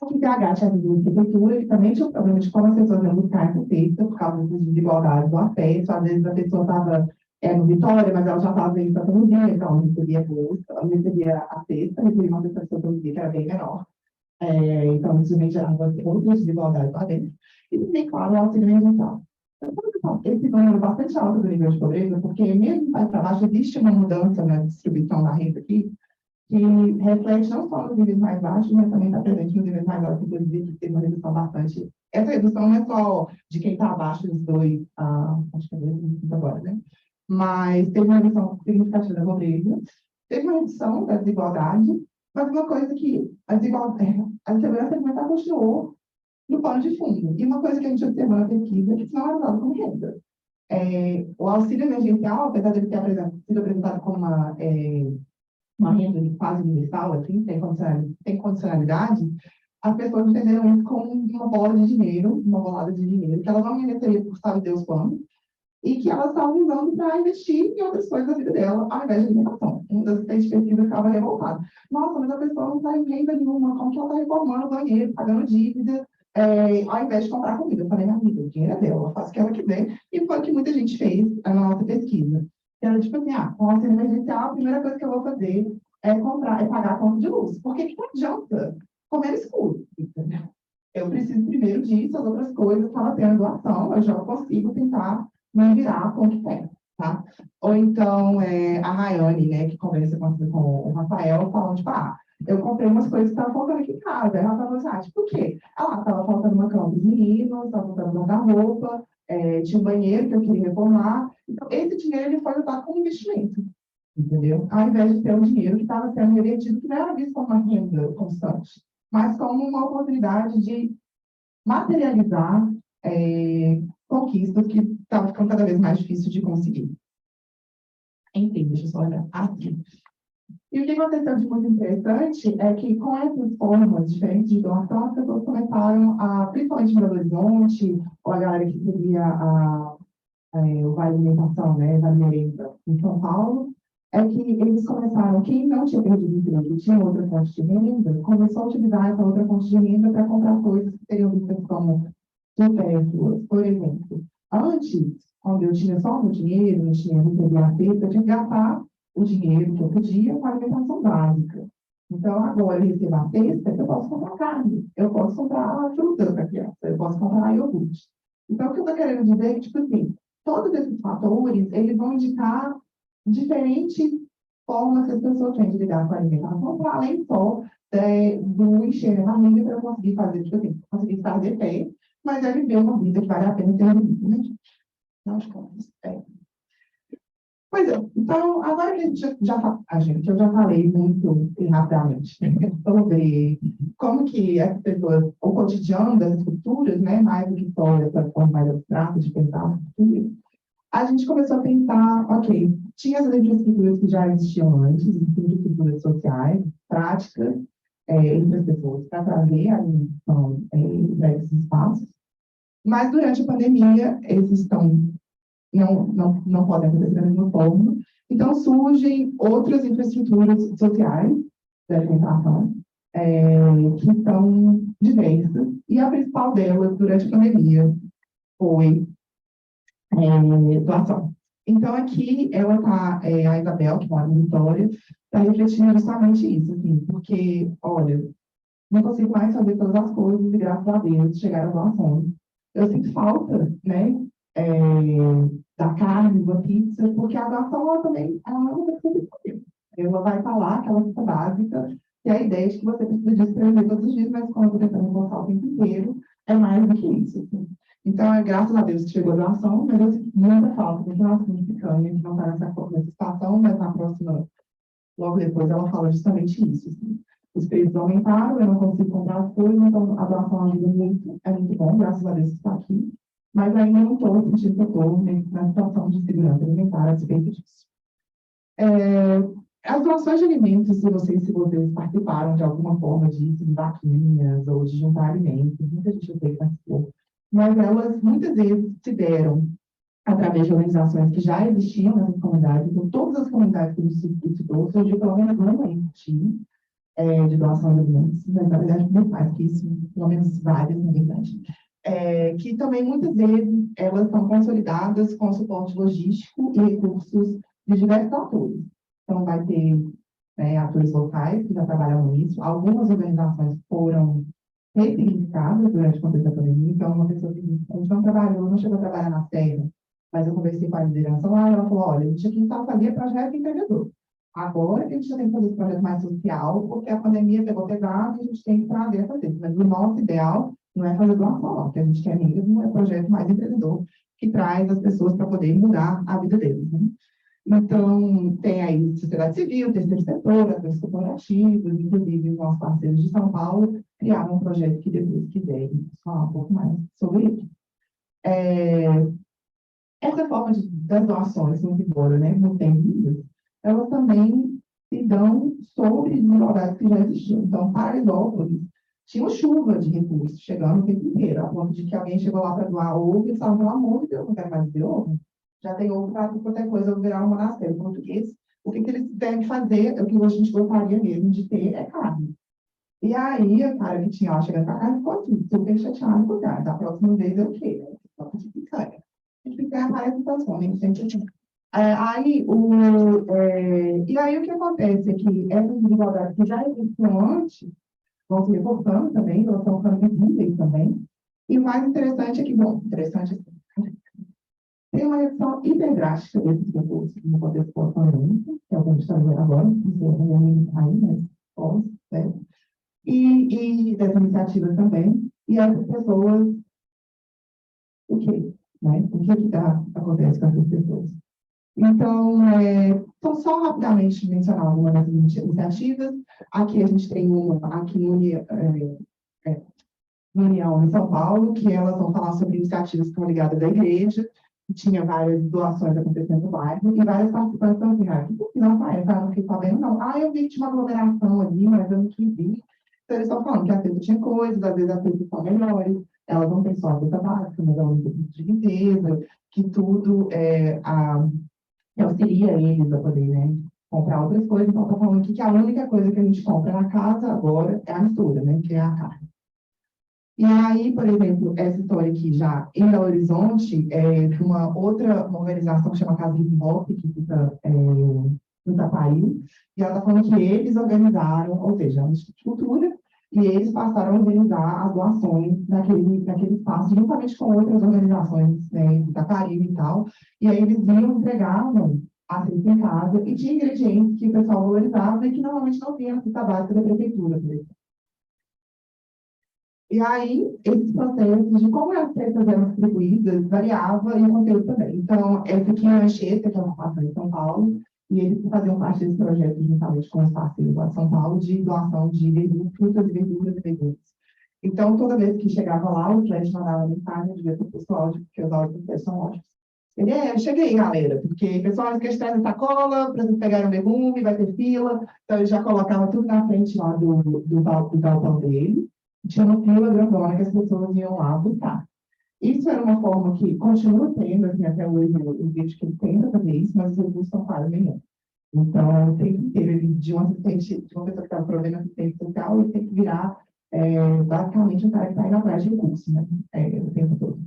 A QPH tinha vindo em prefeitura, que também tinha um problema de como as pessoas iam buscar essa cesta, por causa das desigualdades do acesso. Às vezes a pessoa estava no Vitória, mas ela já estava em Santa Luzia, então ela recebia a bolsa, ela recebia a cesta, recebia uma cesta de Santa Luzia, que era bem menor. Então, isso também gerava outras desigualdades lá dentro. E também, claro, o auxílio emergencial. Então, esse número é bastante alto do nível de pobreza, porque mesmo mais para baixo existe uma mudança na distribuição da renda aqui, que reflete não só nos níveis mais baixos, mas também está presente nos níveis mais altos, inclusive, que teve uma redução bastante. Essa redução não é só de quem está abaixo dos dois, acho que é 2,25 agora, né? Mas teve uma redução significativa da pobreza, teve uma redução da desigualdade, mas uma coisa que a insegurança alimentar continuou no pano de fundo. E uma coisa que a gente observou na pesquisa é que isso não é usado como renda. O auxílio emergencial, apesar de ele ter sido apresentado como uma renda quase universal, assim, tem condicionalidade, as pessoas entenderam isso como uma bola de dinheiro, uma bolada de dinheiro, que elas não mereceria por sabe Deus quando, e que elas estavam usando para investir em outras coisas da vida dela, ao invés de alimentação. Um das assistentes de pesquisa ficava revoltada. Nossa, mas a pessoa não está em renda nenhuma, como que ela está reformando o banheiro, pagando dívida, ao invés de comprar comida? Eu falei, minha amiga, o dinheiro é dela, ela faz o que ela quiser, e foi o que muita gente fez na nossa pesquisa. Era tipo assim, com o auxílio emergencial, a primeira coisa que eu vou fazer é pagar a conta de luz. Porque que não adianta comer escuro, entendeu? Eu preciso primeiro disso, as outras coisas, estava tendo doação, eu já consigo tentar me virar com o que tem, tá? Ou então, a Rayane, né, que conversa com o Rafael, falando, tipo, eu comprei umas coisas que estavam faltando aqui em casa. Aí ela falou assim, tipo, por quê? Estava faltando uma cama dos meninos, estava faltando uma roupa, tinha um banheiro que eu queria reformar. Então, esse dinheiro ele foi usado como investimento, entendeu? Ao invés de ser um dinheiro que estava sendo revertido, que não era visto como uma renda constante, mas como uma oportunidade de materializar conquistas que estavam ficando cada vez mais difíceis de conseguir. Enfim, deixa eu só olhar aqui. E o que aconteceu de muito interessante é que, com essas formas diferentes de doação, as pessoas começaram principalmente em Belo Horizonte, ou a galera que queria o Vale Alimentação, né, da merenda em São Paulo, é que eles começaram, quem não tinha perdido emprego, tinha outra fonte de renda, começou a utilizar essa outra fonte de renda para comprar coisas que seriam vistas como supérfluas. Por exemplo, antes, quando eu tinha só o meu dinheiro, não tinha recebido a cesta, eu tinha que gastar o dinheiro que eu podia com a alimentação básica. Então, agora eu recebo a cesta, eu posso comprar carne, eu posso comprar fruta para a criança, eu posso comprar iogurte. Então, o que eu estou querendo dizer é que, tipo assim, todos esses fatores, eles vão indicar diferentes formas que as pessoas têm de lidar com a alimentação, para além só do encher a barriga para eu conseguir fazer, tipo assim, conseguir estar de pé, mas é viver uma vida que vale a pena ter vivido, né? Não, acho que é. Pois é, então, agora que a gente eu já falei muito e rapidamente sobre como que as pessoas, o cotidiano das estruturas, né, mais do que só essa forma mais abstrata de pensar o futuro, a gente começou a pensar, ok, tinha as infraestruturas que já existiam antes, infraestruturas sociais, práticas, entre as pessoas, para trazer a alimentação para esses espaços, mas durante a pandemia, esses estão não podem acontecer da mesma forma. Então, surgem outras infraestruturas sociais da alimentação, que são diversas, e a principal delas, durante a pandemia, foi doação. Então, aqui, ela tá, a Isabel, que mora em Vitória, está refletindo justamente isso, assim, porque, olha, não consigo mais fazer todas as coisas e, graças a Deus, chegaram as doações. Eu sinto falta, né, é, da carne, da pizza, porque a doação ela também ela não é uma coisa que ela vai falar aquela coisa básica, e a ideia de que você precisa disso para viver todos os dias, mas quando você está reembolsar o tempo inteiro, é mais do que isso. Assim. Então, é graças a Deus que chegou a doação, mas eu sinto muita falta, porque ela é picanha, que não está nessa situação, mas na próxima, logo depois, ela fala justamente isso. Assim. Os preços aumentaram, eu não consigo comprar as coisas, então a doação ajuda muito, é muito bom, graças a Deus que está aqui, mas ainda não estou sentindo que eu estou na situação de segurança alimentar a respeito disso. As doações de alimentos, se vocês participaram de alguma forma disso, de vaquinhas ou de juntar alimentos, muita gente eu sei que participou, mas elas muitas vezes se deram através de organizações que já existiam nessas comunidades, então todas as comunidades que a gente estudou surgiu pelo menos uma time de doação de alimentos, mas na verdade muito mais que isso, pelo menos várias, na verdade, que também muitas vezes elas são consolidadas com suporte logístico e recursos de diversos atores. Então, vai ter atores locais que já trabalham nisso, algumas organizações foram ressignificadas durante o contexto da pandemia, então uma pessoa que a gente não trabalhou, não chegou a trabalhar na terra, mas eu conversei com a liderança lá e ela falou, olha, a gente aqui só fazia projeto empreendedor. Agora que a gente já tem que fazer esse projeto mais social, porque a pandemia pegou pesado e a gente tem que trazer a fazer. Mas o nosso ideal não é fazer doação, não. O que a gente quer mesmo é projeto mais empreendedor, que traz as pessoas para poder mudar a vida deles. Né? Então, tem aí sociedade civil, terceiro setor, atores corporativos, inclusive os nossos parceiros de São Paulo, criaram um projeto que depois quiserem falar um pouco mais sobre ele. Essa forma das doações, muito embora não tem livros, elas também se dão sobre desigualdades que já existiam. Então, Paraisópolis tinha chuva de recursos chegando o tempo inteiro, a ponto de que alguém chegou lá para doar ovo e falava, pelo amor de Deus, não quero mais ver ovo. Já tem ovo para qualquer coisa, eu virar um monastério em português. O que eles devem fazer, o que a gente gostaria mesmo de ter, é carne. E aí, a cara que tinha lá chegando para cá ficou assim, super chateado com o cara. Da próxima vez é o quê? Só de picanha. A gente picanha aparece transforma, a gente sempre assim. E aí o que acontece é que essas desigualdades que já existiam antes vão se reportando também, elas estão ficando visíveis também. E o mais interessante é que, bom, interessante assim, tem uma redução hiperdrástica desses recursos no contexto pós-pandêmico, que é o que a gente está vendo agora, não sei aí, mas pós, certo? E dessa iniciativa também, e essas pessoas, o quê? Né? O que acontece com essas pessoas? Então, então, só rapidamente mencionar algumas dessas iniciativas. Aqui a gente tem uma, aqui no União em São Paulo, que elas vão falar sobre iniciativas que estão ligadas à igreja, que tinha várias doações acontecendo no bairro, e várias participantes estão assim, que não aparece, não fiquei sabendo, não. Eu vi que tinha uma aglomeração ali, mas eu não quis vir. Então, eles estão falando que às vezes tinha coisas, às vezes as coisas são melhores, elas não têm só a cesta básica, mas elas têm de limpeza, que tudo auxilia eles a poder, comprar outras coisas. Então, estou falando aqui que a única coisa que a gente compra na casa agora é a mistura, que é a carne. E aí, por exemplo, essa história aqui já em Belo Horizonte, uma outra organização que chama Casa Hip Hop, que fica no Tapaí, e ela está falando que eles organizaram, ou seja, a Instituto de Cultura, e eles passaram a organizar as doações naquele espaço, juntamente com outras organizações do Tapaí e tal, e aí eles iam, entregavam a cesta em casa, e tinha ingredientes que o pessoal valorizava e que normalmente não tinha na cesta básica da prefeitura, por exemplo. E aí, esses processos de como as festas eram distribuídas variava e o conteúdo também. Então, essa aqui é a Anchieta, que é uma participação em São Paulo, e eles faziam parte desse projeto juntamente com os parceiros lá de São Paulo de doação de frutas, verduras e legumes. Então, toda vez que chegava lá, o Flash mandava mensagem, devia ter posto áudio, porque os áudios do Flash são ótimos. Eu cheguei, galera, porque pessoal, as questões da sacola, para vocês pegarem um legume, vai ter fila. Então, ele já colocava tudo na frente lá do balcão dele. Tinha uma fila grandona que as pessoas iam lá buscar. Isso era uma forma que continua tendo, assim, até hoje eu vejo que ele tenta fazer isso, mas os recursos são quase nenhum. Então, tem que ter de um assistente, de uma pessoa que está provendo assistente social, ele tem que virar basicamente um cara que está indo atrás de recursos, né? O tempo todo.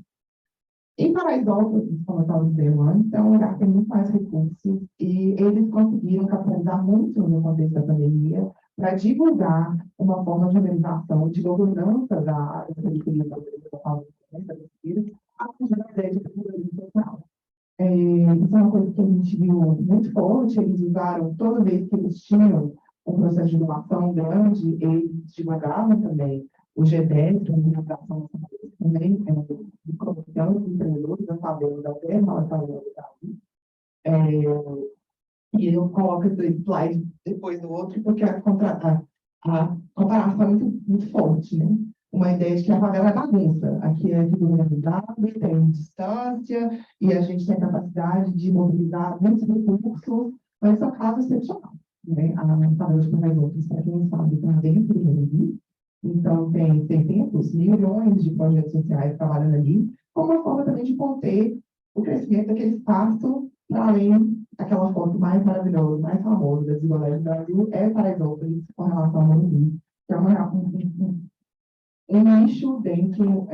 Em Paraisópolis, como eu estava dizendo antes, é um lugar que tem muito mais recursos e eles conseguiram capitalizar muito no contexto da pandemia para divulgar uma forma de organização, de governança da periferia da periferia, a partir da ideia de capitalismo social. Isso é uma coisa que a gente viu muito forte, eles usaram, toda vez que eles tinham um processo de inovação grande, eles divulgavam também o GDES, que é a divulgação também, de comerciantes, empreendedores, da favela da terra, da favela da e eu coloco esse slide depois do outro, porque a comparação é muito, muito forte, né? Uma ideia de que a favela é bagunça. Aqui é tudo organizado, tem distância, e a gente tem capacidade de mobilizar muitos recursos, mas isso é um caso excepcional. Né? A favela de Paraisópolis, para quem não sabe, está dentro do Rio. Então, tem 600 milhões de projetos sociais trabalhando ali, como uma forma também de conter o crescimento daquele espaço para além daquela foto mais maravilhosa, mais famosa da desigualdade do Brasil, é Paraisópolis com relação ao Morumbi, que é um nicho dentro,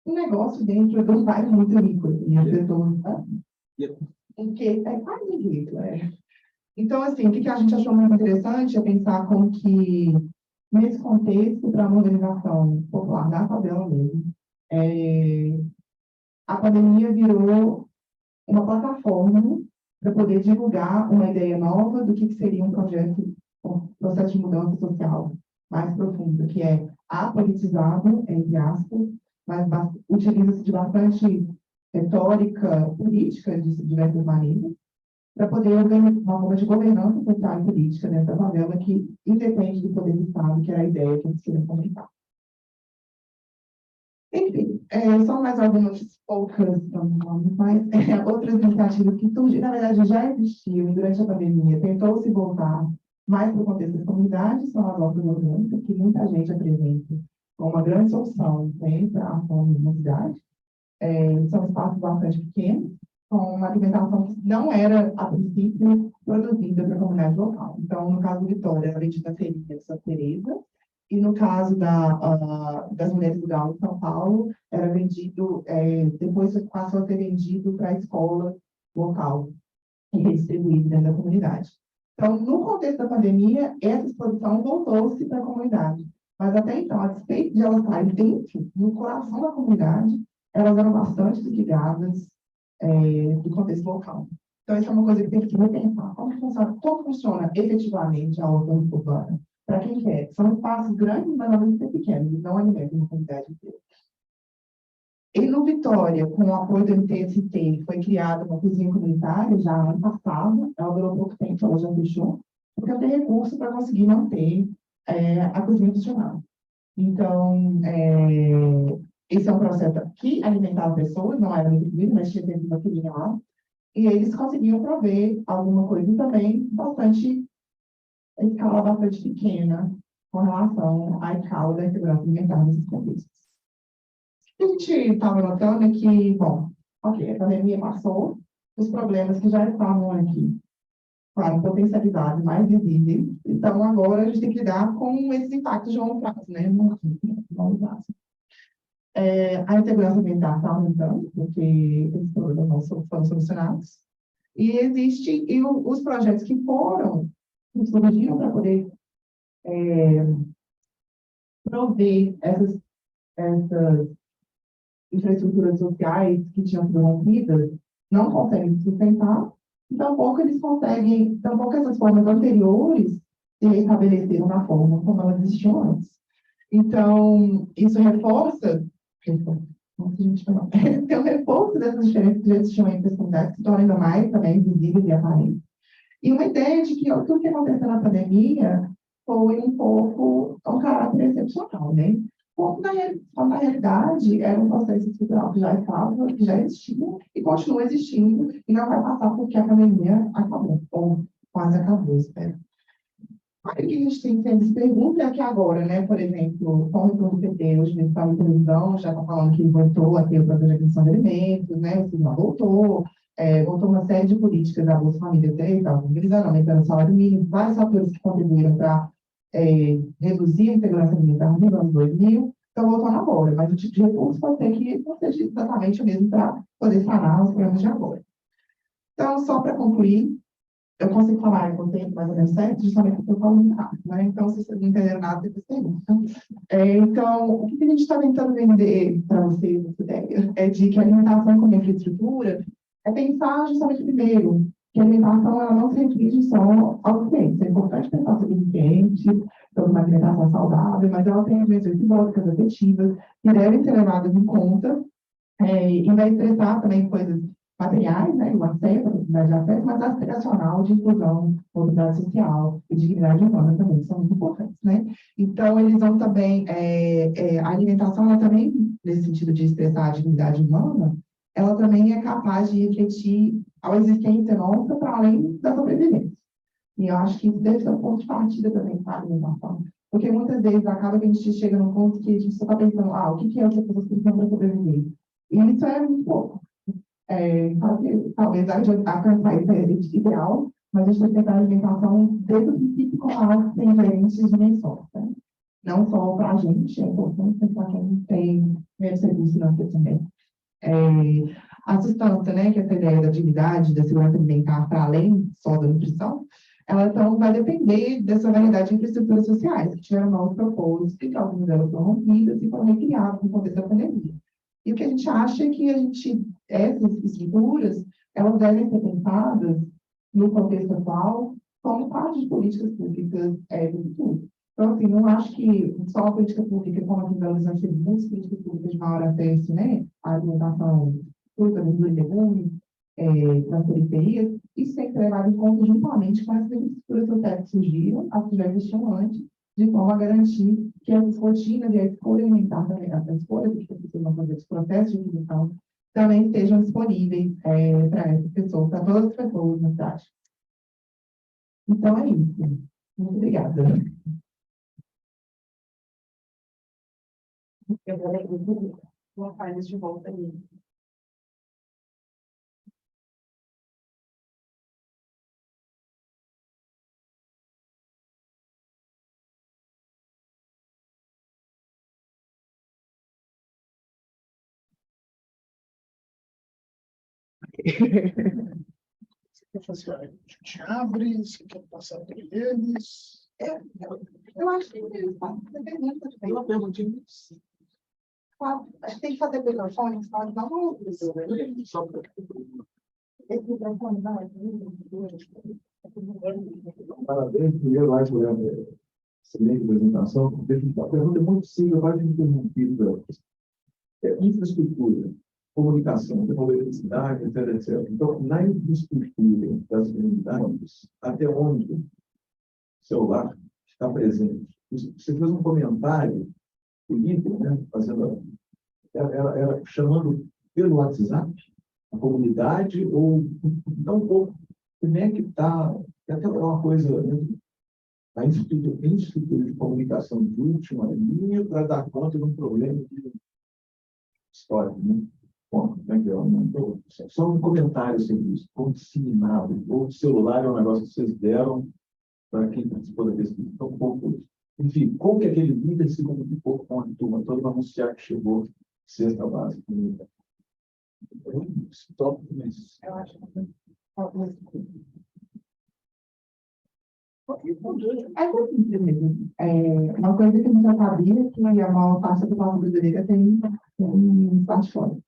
um negócio dentro de um bairro muito rico, assim, as pessoas, porque é quase rico, Então, assim, o que a gente achou muito interessante é pensar como que, nesse contexto para a modernização popular da favela mesmo, a pandemia virou uma plataforma para poder divulgar uma ideia nova do que seria um processo de mudança social mais profundo, que é apolitizado, entre aspas, mas utiliza-se de bastante retórica política de diversas maneiras, para poder organizar uma forma de governança social e política nessa favela que independe do poder do Estado, que era a ideia que eu queria comentar. Enfim, são mais algumas poucas, mas outras iniciativas que surgiram, na verdade, já existiam e durante a pandemia tentou-se voltar mais para o contexto das comunidades, são as hortas orgânicas, que muita gente apresenta como uma grande solução para a fome na cidade. São espaços bastante pequenos, com uma alimentação que não era, a princípio, produzida para a comunidade local. Então, no caso do Vitória, era vendida na feria de Santa Teresa, e no caso das Mulheres do Galo de São Paulo, era vendido, depois passou a ser vendido para a escola local e redistribuído dentro da comunidade. Então, no contexto da pandemia, essa exposição voltou-se para a comunidade. Mas até então, a despeito de ela estar dentro, no coração da comunidade, elas eram bastante ligadas do contexto local. Então, isso é uma coisa que tem que repensar. Como funciona efetivamente a ordem urbana? Para quem quer? São espaços grandes, mas ao mesmo tempo pequenos, não alimentam uma comunidade inteira. E no Vitória, com o apoio do MTST, foi criada uma cozinha comunitária já ano passado, ela durou pouco tempo, ela já fechou, porque eu tenho recurso para conseguir manter a cozinha funcionando. Então, esse é um processo que alimentava pessoas, não era muito comida, mas tinha sempre uma cozinha lá, e eles conseguiam prover alguma coisa também bastante, em escala bastante pequena, com relação à escala da segurança alimentar nesses contextos. O que a gente estava notando é que, bom, ok, a pandemia passou, os problemas que já estavam aqui, claro, potencializados, mais visíveis, então agora a gente tem que lidar com esses impactos de longo prazo, né? Longo prazo. A insegurança alimentar está aumentando, porque esses problemas não foram solucionados, e os projetos que surgiram para poder prover essas infraestruturas sociais que tinham sido rompidas, não conseguem sustentar, e tampouco eles conseguem, tampouco essas formas anteriores se restabeleceram na forma como elas existiam antes. Então, isso reforça tem um reforço dessas diferenças que já existiam entre as comunidades, que se tornam ainda mais também visíveis e aparentes. E uma ideia de que tudo que aconteceu na pandemia foi um pouco um caráter excepcional, né? Quando na realidade era um processo estrutural que já estava, que já existia e continua existindo e não vai passar porque a pandemia acabou, ou quase acabou, espero. Aí o que a gente tem que se pergunta é que agora, né, por exemplo, com o retorno do PT, hoje mesmo está na televisão, já está falando que voltou a ter o programa de aquisição de alimentos, né, o Sistema voltou, voltou uma série de políticas da Bolsa Família 3, estava mobilizando, aumentando o salário mínimo, vários fatores que contribuíram para reduzir a insegurança alimentar nos anos 2000, então voltando agora, mas o tipo de recurso pode ser que não seja exatamente o mesmo para poder sanar os problemas de agora. Então, só para concluir, eu consigo falar com o tempo mais ou menos certo, justamente porque eu falo muito rápido, né? Então, se vocês não entenderam nada, depois perguntam. Então, o que a gente está tentando vender para vocês, essa ideia, é de que a alimentação como infraestrutura é pensar justamente primeiro que a alimentação ela não se restringe só aos clientes. É importante pensar sobre o cliente, sobre uma alimentação saudável, mas ela tem dimensões simbólicas, afetivas, que devem ser levadas em conta, e vai estressar também coisas materiais, né, o acesso, a possibilidade de acesso, mas aspiracional de inclusão, mobilidade social e dignidade humana também são muito importantes, né? Então, eles vão também, a alimentação, ela também, nesse sentido de expressar a dignidade humana, ela também é capaz de refletir a existência nossa para além da sobrevivência. E eu acho que isso deve ser um ponto de partida também para a alimentação. Porque muitas vezes acaba que a gente chega num ponto que a gente só está pensando, o que é o que as pessoas precisam para sobreviver? E isso é muito pouco. Talvez alcançar esse ideal, mas a gente tem que pensar a alimentação desde o princípio com algo que tem diferentes dimensões. Né? Não só para a gente, é importante pensar quem tem meio serviço financeiro também. A sustância, né, que é essa ideia da dignidade, da segurança alimentar para além só da nutrição, ela então vai depender dessa variedade de infraestruturas sociais que tiveram novos propósitos, que algumas delas foram rompidas e foram recriadas no contexto da pandemia. E o que a gente acha é que essas estruturas, elas devem ser pensadas no contexto atual como parte de políticas públicas do futuro. Então, assim, não acho que só a política pública, como aqui em Belo Horizonte, tem muitas políticas públicas de maior acesso, né, à alimentação fruta, verdura e legumes, nas periferias, isso tem que ser levado em conta juntamente com as estruturas sociais que surgiram, as que já existiam antes, de forma a garantir que as rotinas e a escolha alimentar também, a escolha que as pessoas vão fazer, os processos de nutrição, também estejam disponíveis para essas pessoas, para todas as pessoas na cidade. Então, é isso. Muito obrigada. Eu vou fazer de volta aí. Você quer fazer, a gente abre, você quer passar por eles? Eu acho que tem uma perguntinha muito simples. Acho que tem que fazer pelo telefone, senão eles não vão ouvir. Só para... Esse microfone vai. Parabéns, primeiro, acho excelente apresentação. A pergunta é muito simples, vai ser interrompida. Infraestrutura, comunicação, desenvolvimento de cidade, etc, etc. Então, na infraestrutura das comunidades, até onde o celular está presente? Você fez um comentário político, né, era chamando pelo WhatsApp a comunidade, ou então, como é que está? É até uma coisa, né, a infraestrutura de comunicação de última linha para dar conta de um problema histórico, né? Bom, só um comentário sobre isso, como disseminado, ou celular é um negócio que vocês deram para quem participou da pesquisa, então um pouco, enfim, como que aquele líder se comunicou com a turma toda para anunciar que chegou sexta base. Top, mas... Eu acho que é simples mesmo. Uma coisa que a gente já sabia é que a maior parte da população brasileira tem smartphone.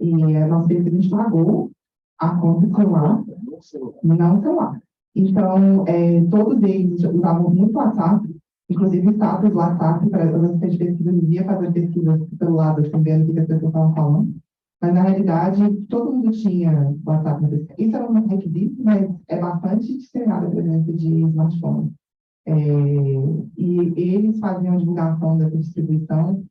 E a nossa empresa, a gente pagou a conta celular, não celular. Então, todos eles usavam muito WhatsApp, inclusive status WhatsApp, para você ter pesquisa, eu ia fazer pesquisa pelo lado, assim, vendo o que as pessoas estavam falando. Mas, na realidade, todo mundo tinha WhatsApp na pesquisa. Isso era um requisito, mas é bastante disseminada a presença de smartphone. E eles faziam a divulgação dessa distribuição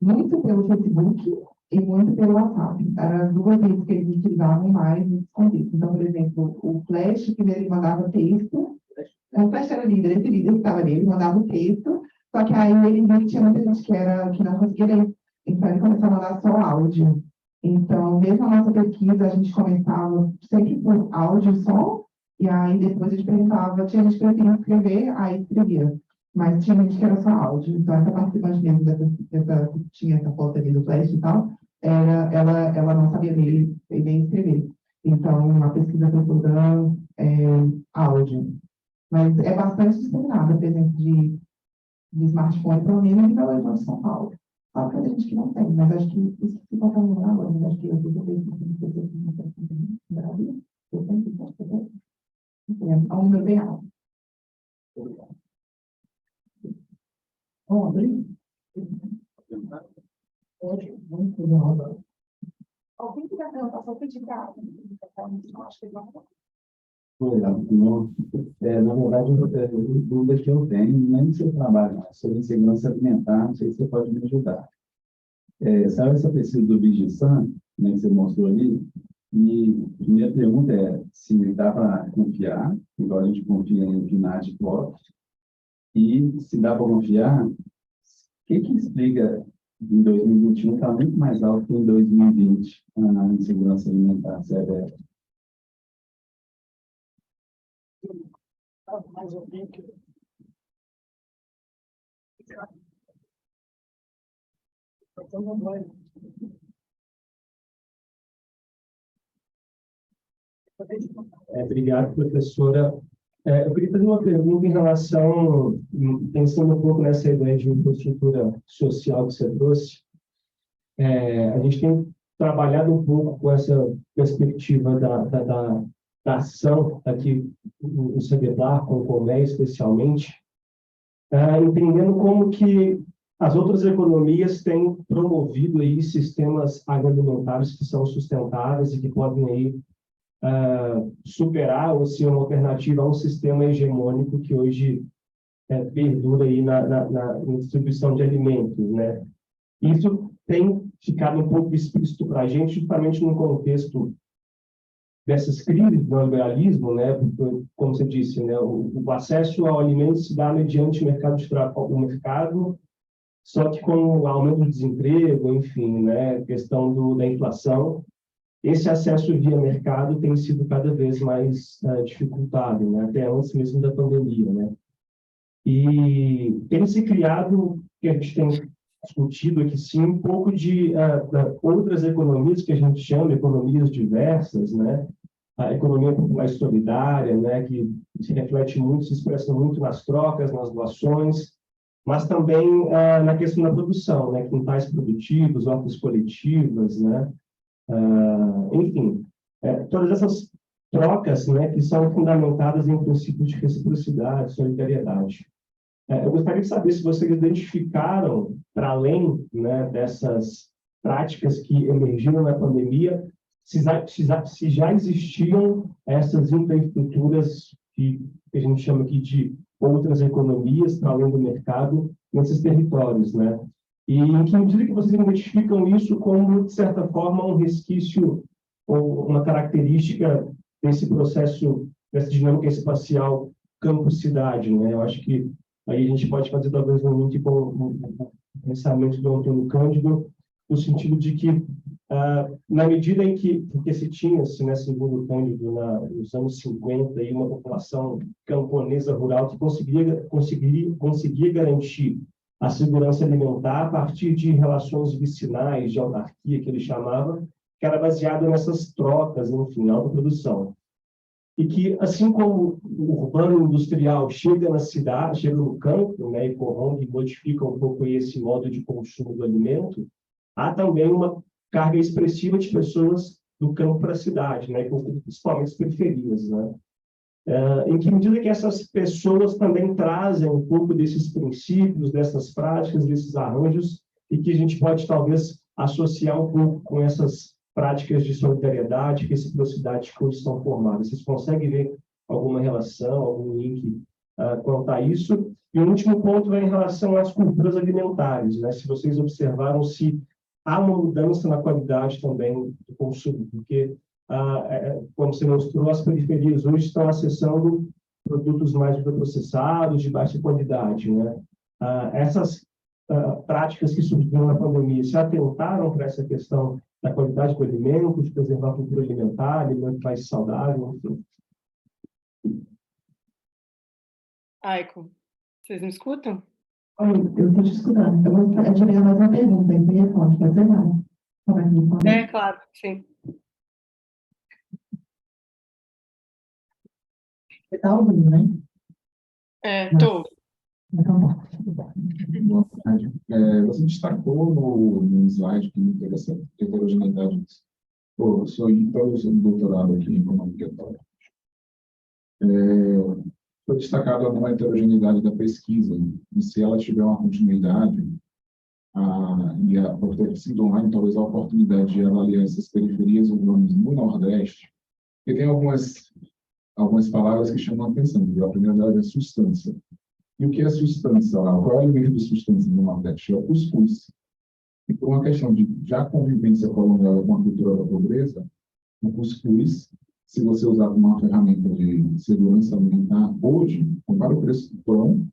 muito pelo Facebook e muito pelo WhatsApp. Eram as duas redes que eles utilizavam mais nesse contexto. Então, por exemplo, o Flash, primeiro ele mandava texto, o Flash era líder, esse líder que estava ali, ele mandava o texto, só que aí ele viu que tinha muita gente que não conseguia ler. Então, ele começou a mandar só áudio. Então, mesmo a nossa pesquisa, a gente começava sempre por áudio só, e aí depois a gente perguntava, tinha gente que preferia escrever, aí escrevia. Mas tinha gente que era só áudio. Então, essa participante mesmo que tinha essa foto ali do Flash e tal, ela não sabia ler e nem escrever. Então, a pesquisa foi toda áudio. Mas é bastante disseminada a presença de smartphone, pelo menos em Belo Horizonte, São Paulo. Claro que tem gente que não tem, mas acho que isso que está falando agora, mas acho que eu estou pensando no Brasil, eu tenho que é um número bem alto. Vamos abrir? Pode, vamos fazer uma rodada. Alguém que vai perguntar só pedir para acho que não. Na verdade, dúvidas que eu tenho, nem no seu trabalho, mas sobre segurança alimentar, não sei se você pode me ajudar. Sabe essa pesquisa do Vigisan, né, que você mostrou ali? E a primeira pergunta é se dá para confiar, igual a gente confia em PNAD e PLOS, e se dá para confiar, o que explica em 2021 está muito mais alto que em 2020 na insegurança alimentar severa? Mais um link. Obrigado, professora. Eu queria fazer uma pergunta em relação, pensando um pouco nessa ideia de infraestrutura social que você trouxe. A gente tem trabalhado um pouco com essa perspectiva da ação aqui no CBDAR, com o COMÉ especialmente, entendendo como que as outras economias têm promovido aí sistemas agroalimentares que são sustentáveis e que podem aí superar ou ser uma alternativa a um sistema hegemônico que hoje perdura aí na distribuição de alimentos, né? Isso tem ficado um pouco explícito para a gente, justamente no contexto dessas crises do neoliberalismo, né? Como você disse, né? O acesso ao alimento se dá mediante o mercado de trabalho, o mercado, só que com o aumento do desemprego, enfim, né? Questão da inflação, esse acesso via mercado tem sido cada vez mais dificultado, né? Até antes mesmo da pandemia, né? E tem se criado, que a gente tem discutido aqui sim, um pouco de outras economias que a gente chama economias diversas, né? A economia um pouco mais solidária, né? Que se reflete muito, se expressa muito nas trocas, nas doações, mas também na questão da produção, né? Quintais produtivos, hortas coletivas, né? Enfim, todas essas trocas, né, que são fundamentadas em princípios de reciprocidade, solidariedade. Eu gostaria de saber se vocês identificaram, para além, né, dessas práticas que emergiram na pandemia, se já existiam essas infraestruturas que a gente chama aqui de outras economias, para além do mercado, nesses territórios, né? E em que medida que vocês identificam isso como, de certa forma, um resquício ou uma característica desse processo, dessa dinâmica espacial campo-cidade, né? Eu acho que aí a gente pode fazer talvez um link com o pensamento do Antônio Cândido, no sentido de que, na medida em que, porque se tinha-se, né, segundo o Cândido, nos anos 50, aí, uma população camponesa rural que conseguia garantir a segurança alimentar a partir de relações vicinais, de autarquia, que ele chamava, que era baseada nessas trocas, enfim, autoprodução. E que, assim como o urbano industrial chega na cidade, chega no campo, né, e corrompe e modifica um pouco esse modo de consumo do alimento, há também uma carga expressiva de pessoas do campo para a cidade, né, principalmente as periferias, né? Em que medida que essas pessoas também trazem um pouco desses princípios, dessas práticas, desses arranjos, e que a gente pode, talvez, associar um pouco com essas práticas de solidariedade, reciprocidade que hoje estão formadas. Vocês conseguem ver alguma relação, algum link quanto a isso? E o último ponto é em relação às culturas alimentares, né? Se vocês observaram se há uma mudança na qualidade também do consumo, porque, como você mostrou, as periferias hoje estão acessando produtos mais ultraprocessados, de baixa qualidade, né? Essas práticas que surgiram na pandemia se atentaram para essa questão da qualidade do alimento, de preservar a cultura alimentar, alimento mais saudável, enfim. Aiko, vocês me escutam? Oi, eu estou te escutando. Eu te pegar mais uma pergunta em telefone, pode ser mais? É, claro, sim. Você está ouvindo, né? Tô. Então, tá. Boa tarde. Você destacou no slide que me teve essa heterogeneidade. Eu sou doutorado aqui em economia. Foi destacado a heterogeneidade da pesquisa, e se ela tiver uma continuidade, por ter sido online, talvez a oportunidade de avaliar essas periferias urbanas no Nordeste, porque tem algumas palavras que chamam a atenção. A primeira delas é substância. E o que é substância lá? Qual é o alimento de substância no Nordeste? É o cuscuz. E por uma questão de já convivência prolongada com a cultura da pobreza, o cuscuz, se você usar como uma ferramenta de segurança alimentar, hoje, compara o preço do pão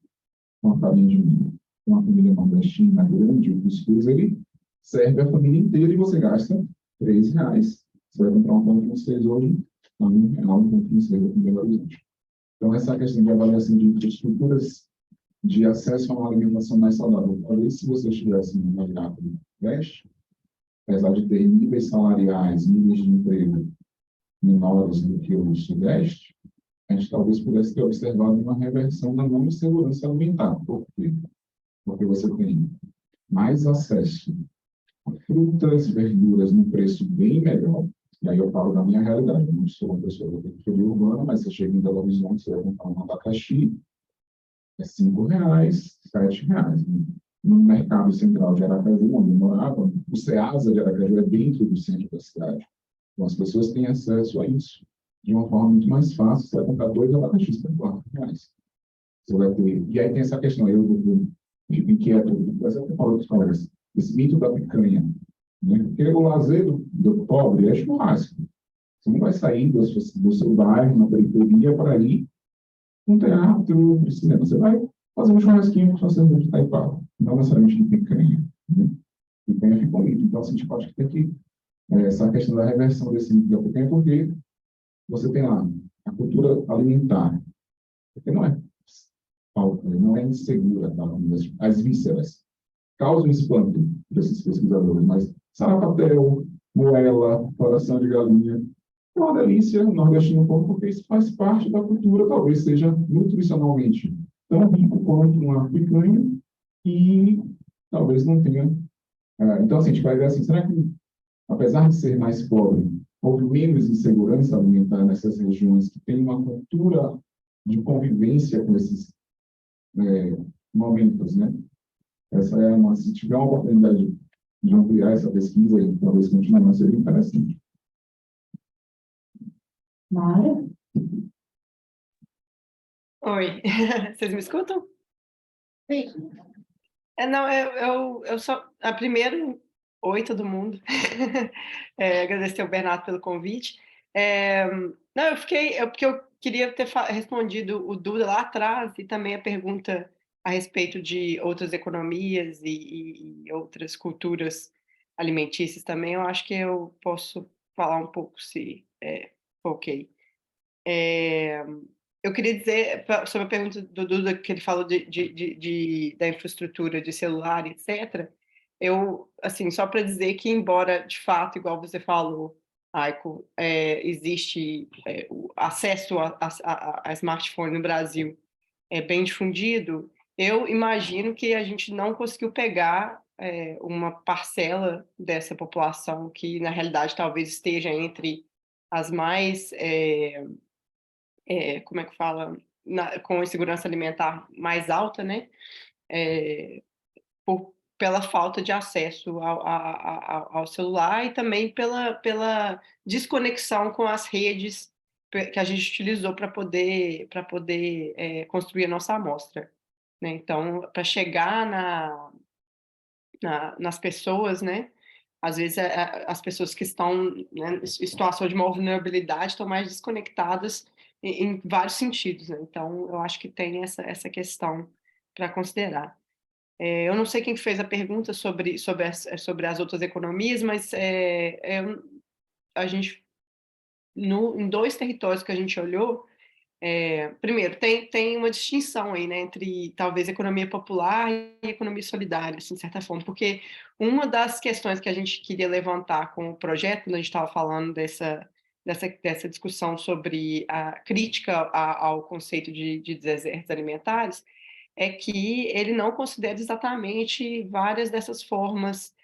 com a farinha de milho. Uma família nordestina grande, o cuscuz, ele serve a família inteira e você gasta R$ 3. Você vai comprar um pão francês hoje, R$ 1, um pão francês aqui em Belo Horizonte. Então, essa questão de avaliação de infraestruturas de acesso a uma alimentação mais saudável. Talvez, se você estivesse no mercado do Nordeste, apesar de ter níveis salariais, níveis de emprego menores do que o Sudeste, a gente talvez pudesse ter observado uma reversão da não segurança alimentar. Por quê? Porque você tem mais acesso a frutas, verduras num preço bem melhor. E aí eu falo da minha realidade. Eu não sou uma pessoa da periferia urbana, mas você chega em Belo Horizonte, você vai comprar um abacaxi, é R$ 5, R$ 7. No mercado central de Aracaju, onde eu morava, o Ceasa de Aracaju é dentro do centro da cidade. Então, as pessoas têm acesso a isso de uma forma muito mais fácil. Você vai comprar 2 abacaxis por R$ 4. Você vai ter... E aí tem essa questão, eu fico inquieto, mas eu falo dos colegas, esse mito da picanha. Né? Porque o lazer do pobre é churrasco. Você não vai sair do seu bairro, na periferia, para ir um teatro, um cinema. Você vai fazer um churrasquinho com sua cerveja de Itaipava. Não necessariamente de picanha. Né? Picanha fica bonito. Então, assim, a gente pode ter que essa questão da reversão desse mito da picanha, porque você tem lá a cultura alimentar, porque não é falta, não é insegura, tá? As vísceras causam espanto desses pesquisadores, mas sarapatel, moela, coração de galinha, é uma delícia o nordestino come, porque isso faz parte da cultura, talvez seja nutricionalmente tão rico quanto uma picanha, e talvez não tenha. Então, assim, a gente vai ver assim, será que, apesar de ser mais pobre, houve menos insegurança alimentar nessas regiões que têm uma cultura de convivência com esses momentos, né? Essa é uma, se tiver uma oportunidade de ampliar essa pesquisa e talvez continuar, seria interessante. Mara? Oi, vocês me escutam? Sim. Não, eu só... A primeira, oi todo mundo. Agradecer ao Bernardo pelo convite. Não, porque eu queria ter respondido o Duda lá atrás e também a pergunta a respeito de outras economias e outras culturas alimentícias também. Eu acho que eu posso falar um pouco, se for ok. Eu queria dizer, sobre a pergunta do Duda, que ele falou da infraestrutura de celular, etc. Assim, só para dizer que, embora, de fato, igual você falou, Aiko, existe o acesso a smartphone no Brasil é bem difundido, eu imagino que a gente não conseguiu pegar uma parcela dessa população que, na realidade, talvez esteja entre as mais como é que fala, com insegurança alimentar mais alta, né? Pela falta de acesso ao celular e também pela desconexão com as redes que a gente utilizou para poder construir a nossa amostra, né? Então, para chegar nas pessoas, né? Às vezes as pessoas que estão, né, em situação de maior vulnerabilidade estão mais desconectadas em vários sentidos, né? Então, eu acho que tem essa questão para considerar. Eu não sei quem fez a pergunta sobre as outras economias, mas a gente, em 2 territórios que a gente olhou, primeiro, tem uma distinção aí, né, entre talvez economia popular e economia solidária, assim, de certa forma, porque uma das questões que a gente queria levantar com o projeto, quando a gente estava falando dessa discussão sobre a crítica ao conceito de desertos alimentares, é que ele não considera exatamente várias dessas formas,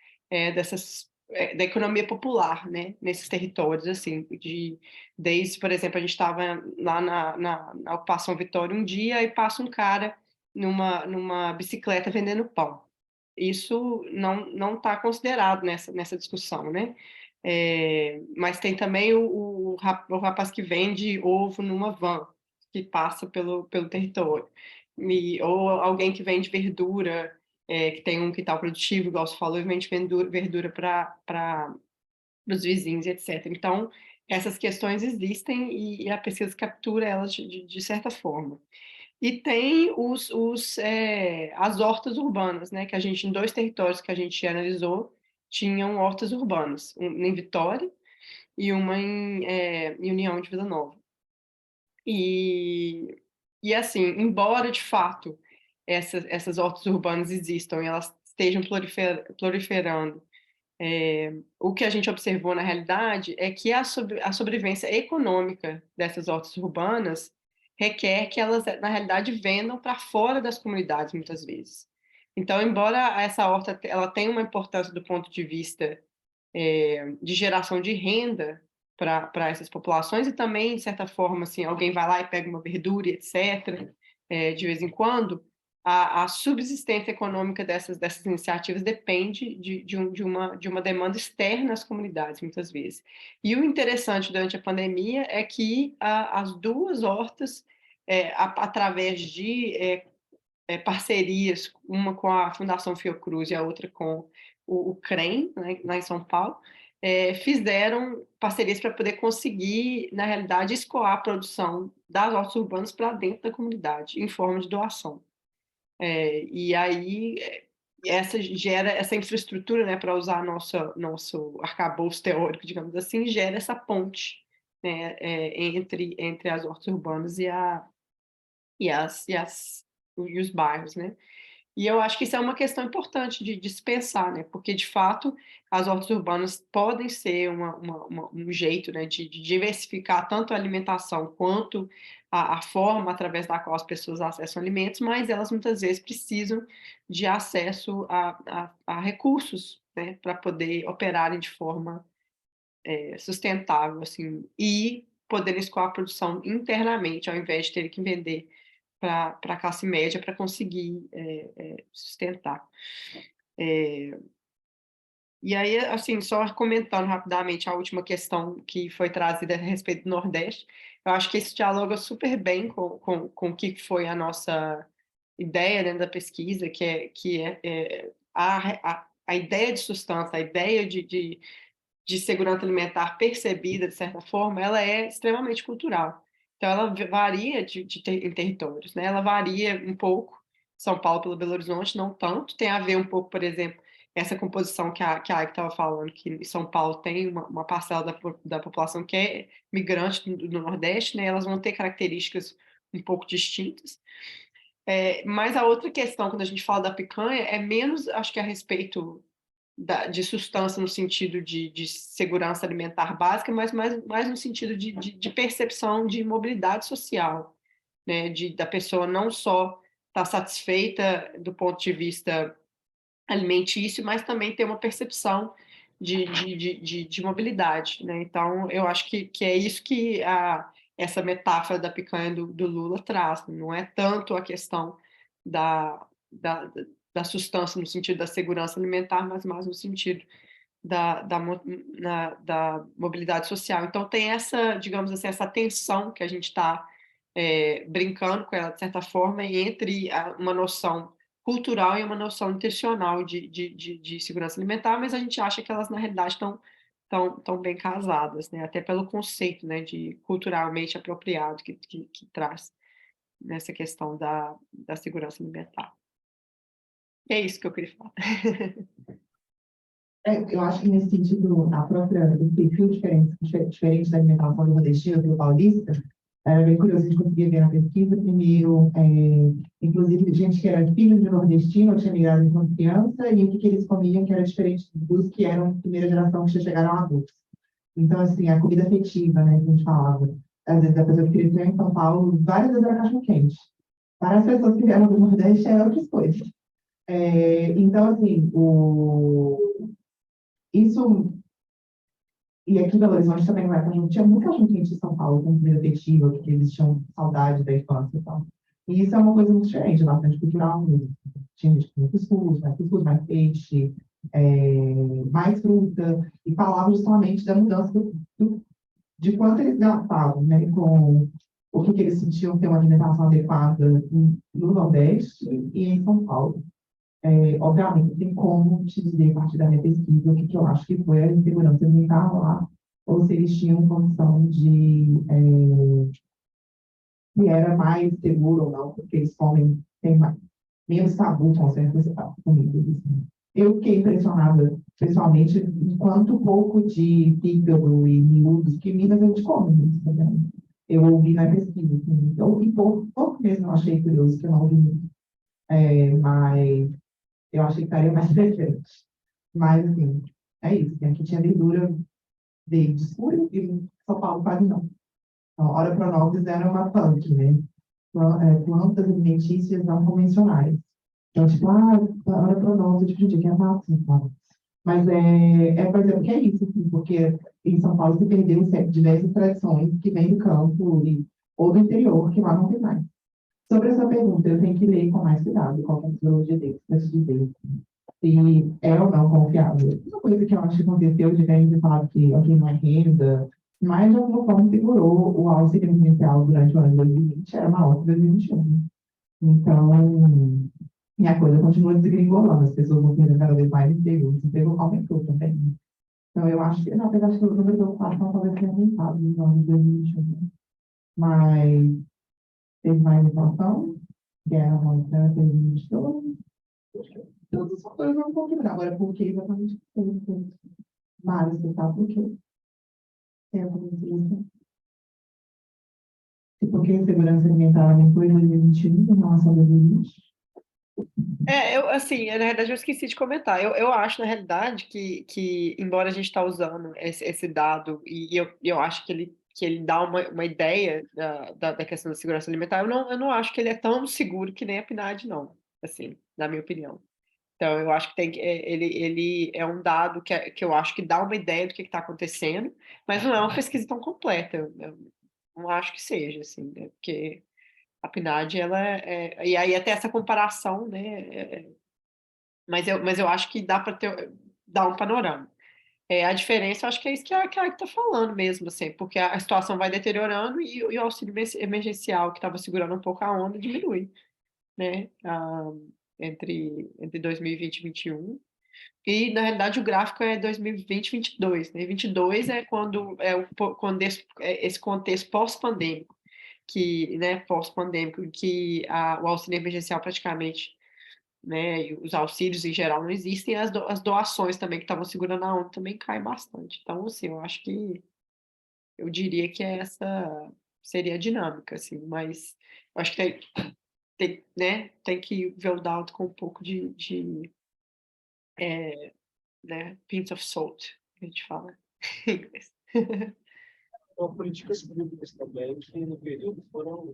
da economia popular, né, nesses territórios, assim, desde, por exemplo, a gente estava lá na Ocupação Vitória um dia e passa um cara numa bicicleta vendendo pão. Isso não está considerado nessa discussão, né? Mas tem também o rapaz que vende ovo numa van, que passa pelo território. Ou alguém que vende verdura, que tem um quintal produtivo, igual você falou, e vende verdura para os vizinhos, etc. Então, essas questões existem e a pesquisa captura elas de certa forma. E tem as hortas urbanas, né, que a gente, em 2 territórios que a gente analisou, tinham hortas urbanas, uma em Vitória e uma em União de Vila Nova. E assim, embora de fato essas hortas urbanas existam e elas estejam proliferando, o que a gente observou na realidade é que a sobrevivência econômica dessas hortas urbanas requer que elas, na realidade, vendam para fora das comunidades, muitas vezes. Então, embora essa horta ela tenha uma importância do ponto de vista de geração de renda para essas populações e também, de certa forma, assim, alguém vai lá e pega uma verdura, etc., de vez em quando, a subsistência econômica dessas iniciativas depende de uma demanda externa às comunidades, muitas vezes. E o interessante durante a pandemia é que as 2 hortas, através de parcerias, uma com a Fundação Fiocruz e a outra com o CREM, né, lá em São Paulo, fizeram parcerias para poder conseguir, na realidade, escoar a produção das hortas urbanas para dentro da comunidade, em forma de doação. E aí, essa gera essa infraestrutura, né, para usar nosso arcabouço teórico, digamos assim, gera essa ponte, né, entre as hortas urbanas e os bairros, né. E eu acho que isso é uma questão importante de se pensar, né, porque de fato as hortas urbanas podem ser um jeito, né, de diversificar tanto a alimentação quanto a forma através da qual as pessoas acessam alimentos, mas elas muitas vezes precisam de acesso a recursos, né, para poder operarem de forma sustentável, assim, e poderem escoar a produção internamente, ao invés de terem que vender para a classe média para conseguir sustentar. E aí, assim, só comentando rapidamente a última questão que foi trazida a respeito do Nordeste, eu acho que isso dialoga super bem com o que foi a nossa ideia dentro da pesquisa, a ideia de sustância, a ideia de segurança alimentar percebida, de certa forma, ela é extremamente cultural. Então, ela varia em territórios, né? Ela varia um pouco, São Paulo pelo Belo Horizonte, não tanto. Tem a ver um pouco, por exemplo, essa composição que a Aik estava falando, que em São Paulo tem uma parcela da população que é migrante do Nordeste, né? Elas vão ter características um pouco distintas. Mas a outra questão, quando a gente fala da picanha, é menos, acho que a respeito de sustância no sentido de segurança alimentar básica, mas mais no sentido de percepção de mobilidade social, né? Da pessoa não só estar satisfeita do ponto de vista alimentício, mas também ter uma percepção de mobilidade, né? Então, eu acho que é isso que essa metáfora da picanha do Lula traz. Não é tanto a questão da sustância no sentido da segurança alimentar, mas mais no sentido da mobilidade social. Então tem essa, digamos assim, essa tensão que a gente está brincando com ela, de certa forma, entre uma noção cultural e uma noção intencional de segurança alimentar, mas a gente acha que elas, na realidade, estão bem casadas, né? Até pelo conceito, né, de culturalmente apropriado que traz nessa questão da segurança alimentar. É isso que eu queria falar. Eu acho que nesse sentido, o perfil diferente da alimentação do nordestino e do paulista, era bem curioso, a gente conseguia ver na pesquisa, primeiro, inclusive, gente que era filho de nordestino, tinha migrado enquanto criança, e o que eles comiam que era diferente dos que eram primeira geração que já chegaram adultos. Então, assim, a comida afetiva, né, que a gente falava, às vezes a pessoa que cresceu em São Paulo, várias vezes era cachorro-quente. Para as pessoas que vieram do Nordeste, era outras coisas. Então, assim, isso, e aqui em Belo Horizonte também, não tinha muita gente de São Paulo com comida afetiva, porque eles tinham saudade da infância e tal. E isso é uma coisa muito diferente, bastante cultural mesmo. Tinha gente com cuscuz, mais peixe, mais fruta, e falava justamente da mudança de quanto eles gastavam, né, com o que eles sentiam ter uma alimentação adequada no Nordeste e em São Paulo. Obviamente, tem como te dizer, a partir da minha pesquisa, o que eu acho que foi a insegurança alimentar lá, ou se eles tinham condição se era mais seguro ou não, porque eles comem, tem menos tabu com certas comidas. Assim. Eu fiquei impressionada, pessoalmente, em quanto pouco de fígado e miúdos que Minas a gente come. Né? Eu ouvi na pesquisa, assim, eu ouvi pouco mesmo, eu achei curioso, que eu não ouvi muito. Mas eu achei que estaria mais presente. Mas, assim, é isso. Aqui tinha verdura verde escura e em São Paulo quase não. Então, ora pronobis era uma punk, né? Plantas alimentícias não convencionais. Então, tipo, ora pronobis, tipo, de que é máximo, sabe? Mas por exemplo, que é isso, assim, porque em São Paulo se perdeu diversas tradições que vêm do campo ou do interior, que lá não tem mais. Sobre essa pergunta, eu tenho que ler com mais cuidado qual é a metodologia deles, para te dizer se é ou não confiável. Uma coisa que eu acho que aconteceu de gente falar que alguém não é renda, mas de alguma forma segurou o auxílio emergencial durante o ano de 2020, era maior que 2021. Então, e a coisa continua desgringolando, as pessoas vão tendo cada vez mais emprego aumentou também. Então, eu acho que, na verdade, o número de ocupação talvez tenha aumentado no ano de 2021. Mas teve mais inflação, guerra monetária, teve 2022. Todos os fatores vão configurar. Agora, por que exatamente? Mas, você sabe por quê? Tem alguma explicação? E por que a segurança alimentar aumentou em 2021 em relação a 2020? Assim, na realidade, eu esqueci de comentar. Eu acho, na realidade, que embora a gente está usando esse dado, e eu acho que ele dá uma ideia da questão da segurança alimentar, eu não acho que ele é tão seguro que nem a PNAD, não, assim, na minha opinião. Então, eu acho que ele é um dado que eu acho que dá uma ideia do que está acontecendo, mas não é uma pesquisa tão completa. Eu não acho que seja, assim, né? Porque a PNAD, ela e aí até essa comparação, né? Mas eu acho que dá para dar um panorama. A diferença, eu acho que é isso que a Aika está falando mesmo, assim, porque a situação vai deteriorando e o auxílio emergencial, que estava segurando um pouco a onda, diminui, né? Entre 2020 e 2021. E, na realidade, o gráfico é 2020 e 2022, né? 22 é quando esse contexto pós-pandêmico, né, pós-pandêmico, que o auxílio emergencial praticamente, né, e os auxílios em geral não existem, e as doações também que estavam segurando a onda também caem bastante. Então, assim, eu diria que essa seria a dinâmica, assim, mas eu acho que né, tem que ver o dado com um pouco né, pinch of salt, que a gente fala em inglês. Então, políticas públicas também, que no período foram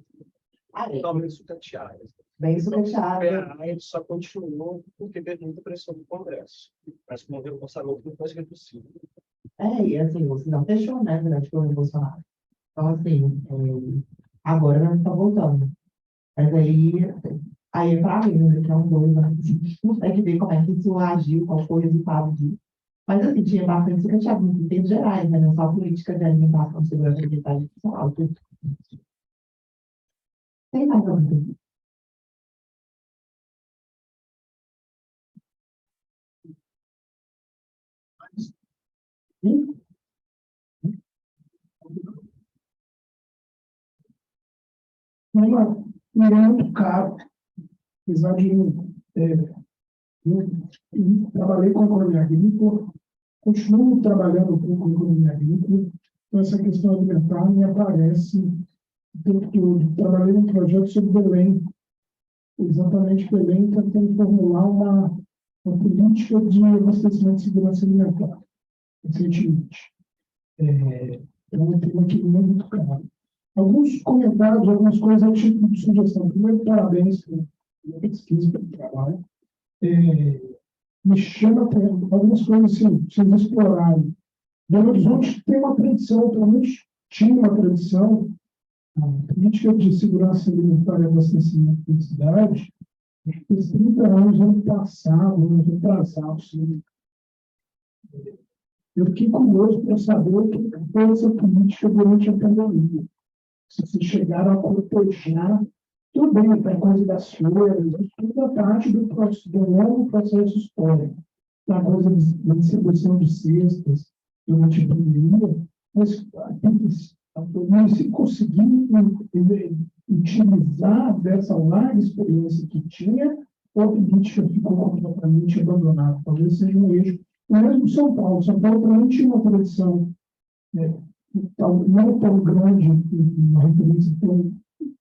totalmente sucateadas. Bem Então, sucateada. a gente só continuou porque teve muita pressão do Congresso. Mas como o orçamento não foi reduzido. E assim, você não fechou, né, durante o governo Bolsonaro. Então, assim, agora não está voltando. Mas aí é para ver, né? Que é um dois, né? Não tem que ver como é que isso agiu, qual foi o resultado disso. Mas, assim, tinha bastante secretaria em termos gerais, né? Não só política de alimentação, segurança alimentar e nutricional. Tem mais alguma coisa? Não, não é muito caro, apesar de eu trabalhei com economia agrícola, continuo trabalhando um pouco com economia agrícola, então essa questão alimentar me aparece o tempo todo. Trabalhei num projeto sobre Belém, exatamente Belém, tentando formular uma política de abastecimento de segurança alimentar, recentemente. É um tema que não é muito caro. Alguns comentários, algumas coisas a título de sugestão. Primeiro, parabéns pela pesquisa, pelo trabalho. Me chama para algumas coisas assim, vocês explorarem. Belo Horizonte tem uma tradição, pelo menos tinha uma tradição, a política de segurança alimentar e abastecimento da cidade, fez 30 anos, ano passado, ano retrasado. Eu fiquei curioso para saber o que foi essa política durante a pandemia. Se vocês chegaram a cortejar, tudo bem, tem coisa das feiras, tudo é parte do longo processo histórico, da coisa da distribuição de cestas durante a pandemia, mas se conseguir utilizar dessa larga experiência que tinha, ou a política ficou completamente abandonada. Talvez seja um eixo. Mesmo São Paulo também tinha uma tradição não tão grande, uma referência tão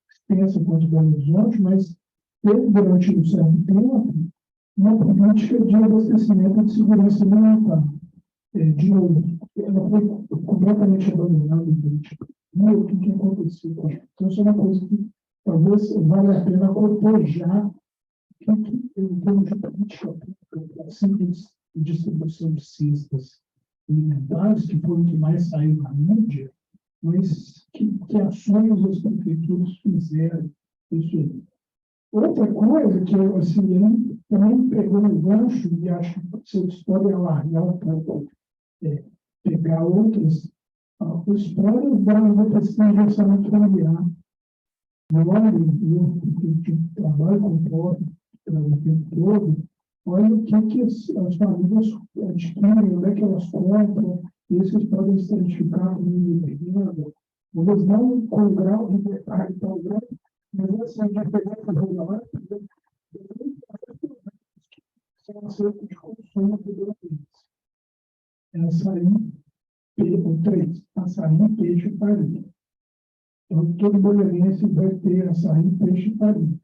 extensa quanto o Belo Horizonte, mas teve durante um certo tempo uma política de abastecimento de segurança alimentar. De novo, ela foi completamente abandonada durante a pandemia. O que aconteceu? Então, isso é uma coisa que talvez valha a pena cortejar em termos de política pública, simples distribuição de cestas alimentares, que foi o que mais saiu na mídia, mas que ações as prefeituras fizeram isso aí. Outra coisa que eu, assim, eu também pegou no gancho, e acho que você pode alargar um pouco, pegar outras, os planos da pesquisa de orçamento familiar. Eu trabalho com pobre o tempo todo, olha o que as famílias adquirem, onde é que elas compram, esses podem se identificar como renda, eles não com grau de detalhe tão grande, mas essa diferença relevante são acerca de consumo de doenças. Açaí, o 3, açaí, peixe e farinha. Então, todo boleirense vai ter açaí, peixe e farinha.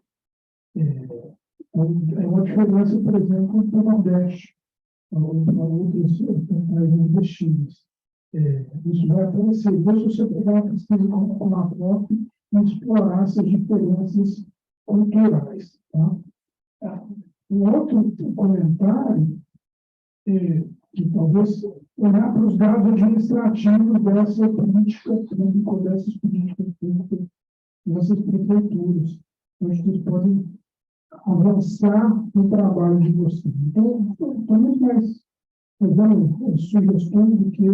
É uma diferença, por exemplo, para o Nordeste, para outras regiões destinos. Isso vai aparecer. Deixa você pegar uma pesquisa com a FOP e explorar essas diferenças culturais. Tá? Um outro comentário, que talvez olhar para os dados administrativos dessa política pública, dessas políticas públicas, dessas prefeituras. Acho que eles podem avançar no trabalho de vocês. Então, estou muito mais fazendo sugestões do que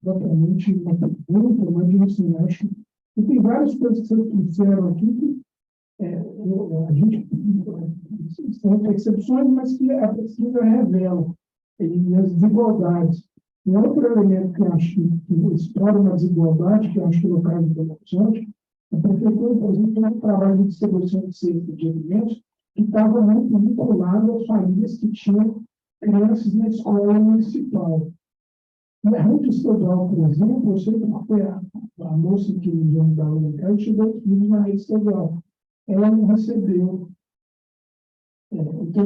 exatamente uma pergunta, mas assim, acho que tem várias coisas que vocês disseram aqui que a gente são percepções, mas que a pesquisa revela e as desigualdades. E outro elemento que eu acho que explora uma desigualdade, que eu acho que no caso do Horizonte, a prefeitura, por exemplo, tem um trabalho de distribuição de cesta de alimentos que estava muito vinculado às famílias que tinham crianças na escola municipal. Na rede estadual, por exemplo, eu sei porque a moça que nos ajudava no casa chegou os filhos na rede estadual. Ela não recebeu. Então,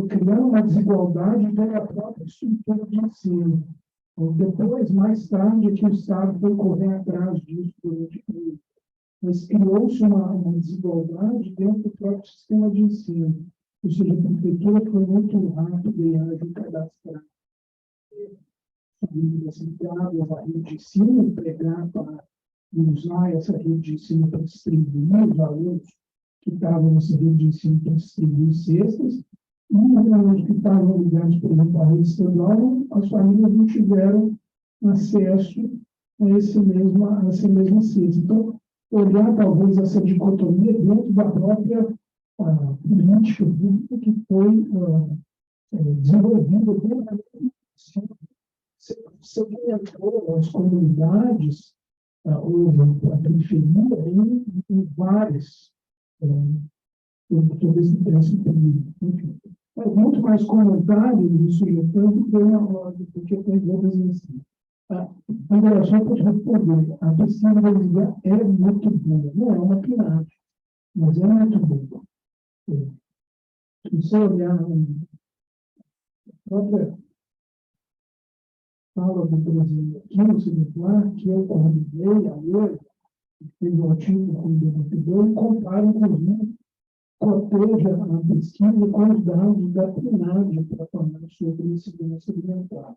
criando uma desigualdade da própria estrutura de ensino. Depois, mais tarde, é que o Estado foi correr atrás disso durante o ano. Mas criou-se uma desigualdade dentro do próprio sistema de ensino. Ou seja, a prefeitura foi muito rápida em ágil cadastrar famílias ligadas à rede de ensino, pegar para usar essa rede de ensino para distribuir os alunos que estavam nessa rede de ensino para distribuir cestas, e os alunos que estavam ligados, por exemplo, à rede estadual, as famílias não tiveram acesso a essa mesma cesta. Então, olhar talvez essa dicotomia dentro da própria política pública que foi desenvolvida segmentou as comunidades ou a periferia em várias sobre esse período. É muito mais comentários de sugestão do que perguntas em si. André, só para te responder, a pesquisa da Liga é muito boa, não é uma pirâmide, mas é muito boa. Se você olhar a própria fala do Brasil aqui no Celular, que eu convidei a ler, fez um artigo com o debatedor, e compara, inclusive, coteja a pesquisa com os dados da PNAD para falar sobre segurança alimentar.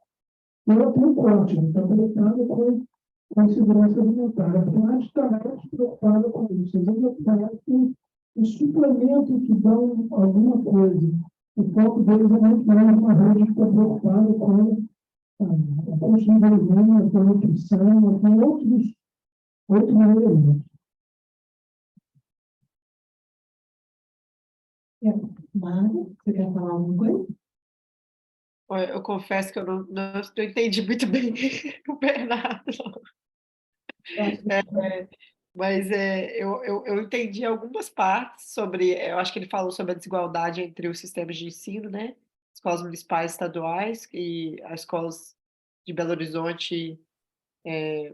Ela tem um corte, ela está preocupada com segurança alimentar. A PNAD está mais preocupada com isso. Às vezes a PNAD tem um suplemento que dá alguma coisa. O foco deles é muito mais uma rede que está preocupada com a consumo, com a nutrição, com outros elementos. Mário, você quer falar alguma coisa? Eu confesso que eu não entendi muito bem o Bernardo. Mas eu entendi algumas partes sobre. Eu acho que ele falou sobre a desigualdade entre os sistemas de ensino, né? Escolas municipais estaduais e as escolas de Belo Horizonte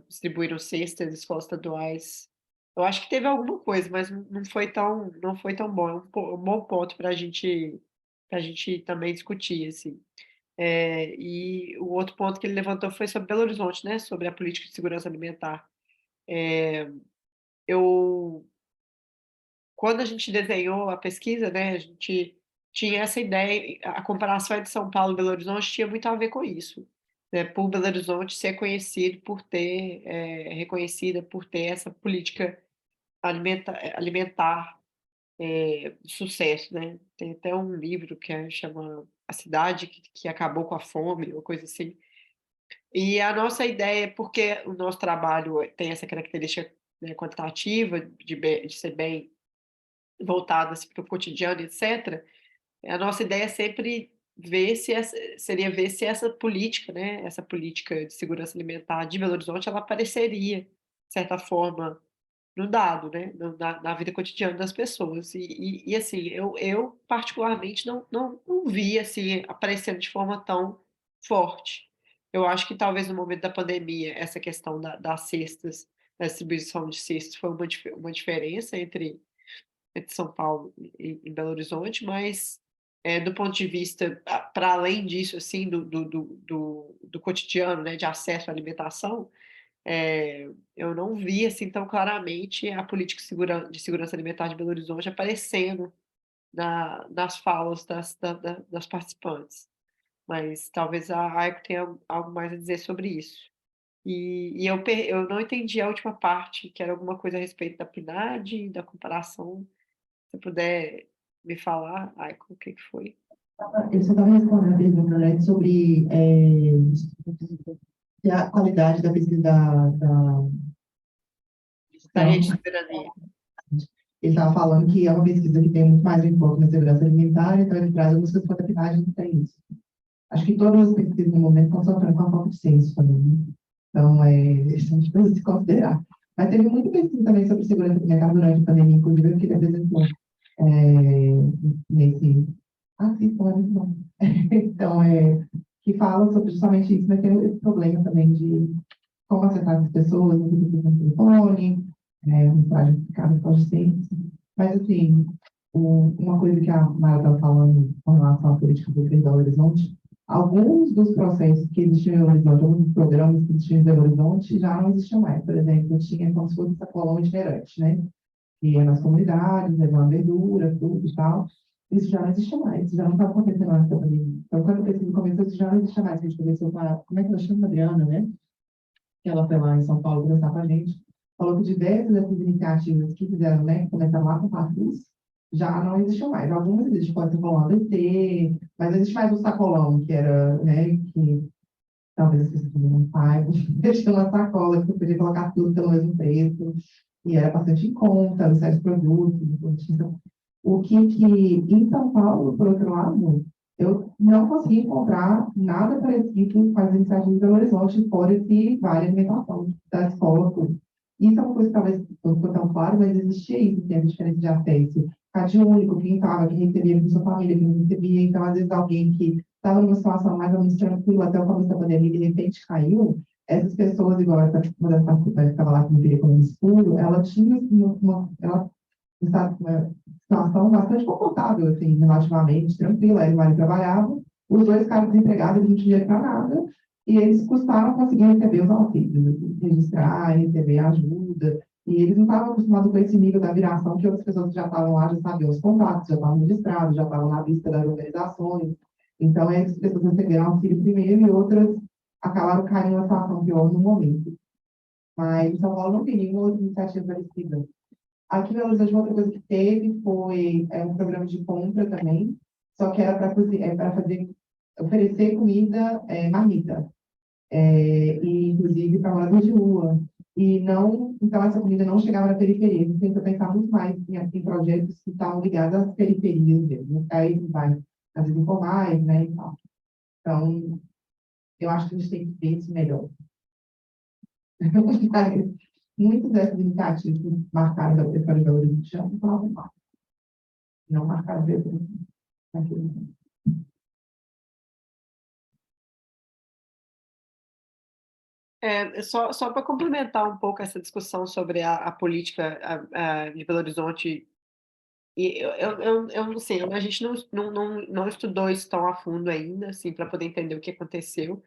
distribuíram cestas, escolas estaduais. Eu acho que teve alguma coisa, mas não foi tão bom. É um bom ponto para a gente também discutir, assim. E o outro ponto que ele levantou foi sobre Belo Horizonte, né? Sobre a política de segurança alimentar. Quando a gente desenhou a pesquisa, né? A gente tinha essa ideia, a comparação de São Paulo e Belo Horizonte tinha muito a ver com isso, né? Por Belo Horizonte ser conhecido por ter, reconhecida por ter essa política alimentar de sucesso, né? Tem até um livro que chama A Cidade que Acabou com a Fome, uma coisa assim. E a nossa ideia, porque o nosso trabalho tem essa característica, né, quantitativa, de ser bem voltado assim, para o cotidiano, etc., a nossa ideia é sempre seria ver se essa política, né, essa política de segurança alimentar de Belo Horizonte, ela apareceria, de certa forma, no dado, né, na vida cotidiana das pessoas. E assim, eu particularmente não vi assim, aparecendo de forma tão forte. Eu acho que talvez no momento da pandemia, essa questão das cestas, da distribuição de cestas, foi uma diferença entre São Paulo e Belo Horizonte, mas do ponto de vista, para além disso, assim, do cotidiano, né, de acesso à alimentação, eu não vi assim tão claramente a política de segurança alimentar de Belo Horizonte aparecendo nas falas das participantes. Mas talvez a AICO tenha algo mais a dizer sobre isso. E eu não entendi a última parte, que era alguma coisa a respeito da PNAD, da comparação. Se puder me falar, Aiko, o que foi? Eu só estava respondendo a pergunta, né, sobre a qualidade da pesquisa Da rede de soberania. Ele estava falando que é uma pesquisa que tem muito mais enfoque na segurança alimentar, então ele traz algumas coisas para a não tem isso. Acho que todas as pesquisas no momento estão sofrendo com a falta de senso também, né? Então, eles são tipo de se considerar. Mas teve muita pesquisa também sobre segurança alimentar durante a pandemia, inclusive eu queria apresentar nesse... sim, foi muito bom. Então, que fala sobre justamente isso, mas tem esse problema também de como acessar as pessoas, no telefone, mensagem ficada consciência. Mas, assim, uma coisa que a Mara estava falando com relação à política do Belo Horizonte, alguns dos processos que existiam em Belo Horizonte, alguns dos programas que existiam em Belo Horizonte já não existiam mais. Por exemplo, tinha como se fosse essa coluna itinerante, né? Que ia nas comunidades, levando verdura, tudo e tal. Isso já não existe mais, isso já não está acontecendo mais na pandemia. Então, quando a pesquisa começou, isso já não existe mais. A gente começou com como é que ela chama, Adriana, né? Que ela foi lá em São Paulo conversar com a gente. falou que diversas dessas iniciativas que fizeram, né, que começaram lá com o Patrus, já não existem mais. Algumas existem, pode ser colão ADT, mas não existe mais o sacolão, que era, né, que talvez as pessoas não saibam, deixando uma sacola que você podia colocar tudo pelo mesmo preço, e era bastante em conta, os certos produtos. Então, em São Paulo, por outro lado, eu não consegui encontrar nada parecido com as iniciativas de Belo Horizonte, fora esse vale alimentação da escola pública. Isso é uma coisa que talvez não ficou tão claro, mas existia isso, tem a diferença de acesso. Cadinho único, quem estava, quem recebia, com sua família, quem não recebia. Então, às vezes, alguém que estava numa situação mais ou menos tranquila até o começo da pandemia, de repente caiu, essas pessoas, igual uma das participantes que estava lá com o como escuro, ela tinha ela estava numa situação bastante confortável, assim, relativamente tranquila. Ele vai trabalhava, os dois ficaram desempregados, eles não tinham dinheiro para nada, e eles custaram a conseguir receber os auxílios, registrar, receber ajuda, e eles não estavam acostumados com esse nível da viração que outras pessoas que já estavam lá, já sabiam os contatos, já estavam registrados, já estavam na lista das organizações. Então, essas pessoas receberam auxílio primeiro e outras acabaram caindo numa situação pior no momento. Mas em São Paulo não tem nenhuma outra iniciativa parecida. Aqui em Belo Horizonte, outra coisa que teve foi um programa de compra também, só que era para fazer, oferecer comida marmita, e inclusive para moradores de rua. E não, então essa comida não chegava na periferia. A gente tem que pensar muito mais em projetos que estavam ligados às periferias mesmo, aí vai às vezes informais, né, e tal. Então, eu acho que a gente tem que ver isso melhor. Muitas dessas iniciativas que marcaram da Prefeitura de Belo Horizonte já não falavam mais. Não marcaram naquele momento. Só para complementar um pouco essa discussão sobre a política de Belo Horizonte, e eu não sei, a gente não estudou isso tão a fundo ainda, assim, para poder entender o que aconteceu,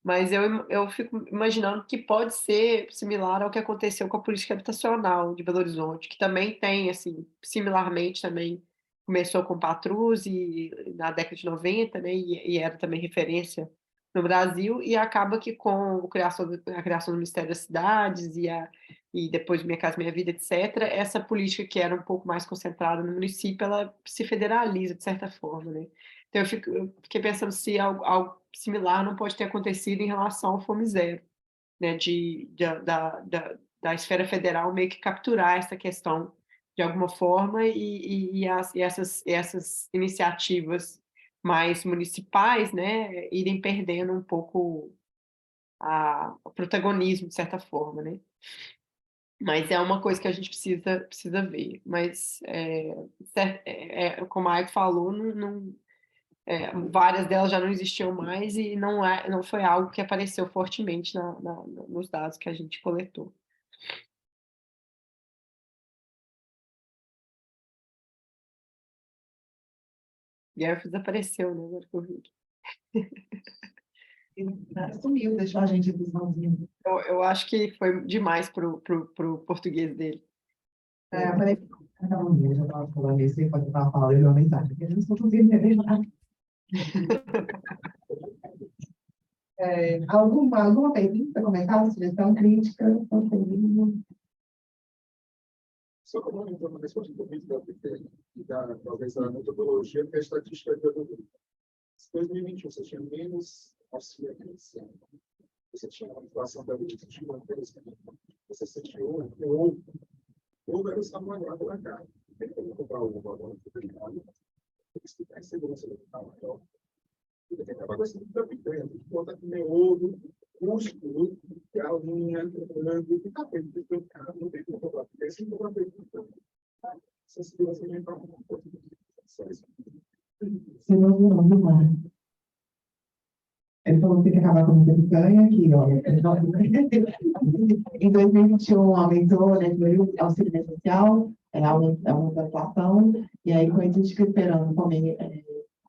mas eu fico imaginando que pode ser similar ao que aconteceu com a política habitacional de Belo Horizonte, que também tem, assim, similarmente também começou com Patrus e na década de 90, né, e era também referência no Brasil, e acaba que com a criação do Ministério das Cidades e depois Minha Casa Minha Vida, etc., essa política que era um pouco mais concentrada no município, ela se federaliza de certa forma, né? Então, eu fiquei pensando se algo similar não pode ter acontecido em relação ao Fome Zero, né, da esfera federal meio que capturar essa questão de alguma forma e essas iniciativas mais municipais, né, irem perdendo um pouco o protagonismo, de certa forma, né? Mas é uma coisa que a gente precisa ver. Mas, como a Aiko falou, várias delas já não existiam mais e não foi algo que apareceu fortemente nos dados que a gente coletou. Guerra desapareceu, né? Agora que eu vi. Sumiu, deixou a gente visãozinho. Eu acho que foi demais pro português dele. Eu falei, não, eu já estava falando isso, enquanto eu estava falando, eu uma mensagem, porque a gente não conseguiu entender nada. Alguma pergunta, comentário, sugestão, crítica? Só comentando a respeito do vídeo da talvez a metodologia, porque a estatística de 2021, você tinha menos auxílio emergencial. Você tinha uma inflação da vida, você tinha uma coisa, você sentiu ou era essa manhada na cara. Tem como comprar um valor determinado, tem que explicar a segurança do capital maior. Tem que acabar com esse tipo de picanha, tem que botar meodo, músculo, galinha, frango, e tá feito, porque o cara não tem como comprar, porque esse não comprar feito. Essa segurança vem para uma coisa. Se não, ele falou que tem que acabar com a picanha aqui, olha. Em 2021 aumentou, né, o auxílio emergencial, aumenta a inflação, e aí com isso a gente fica esperando comer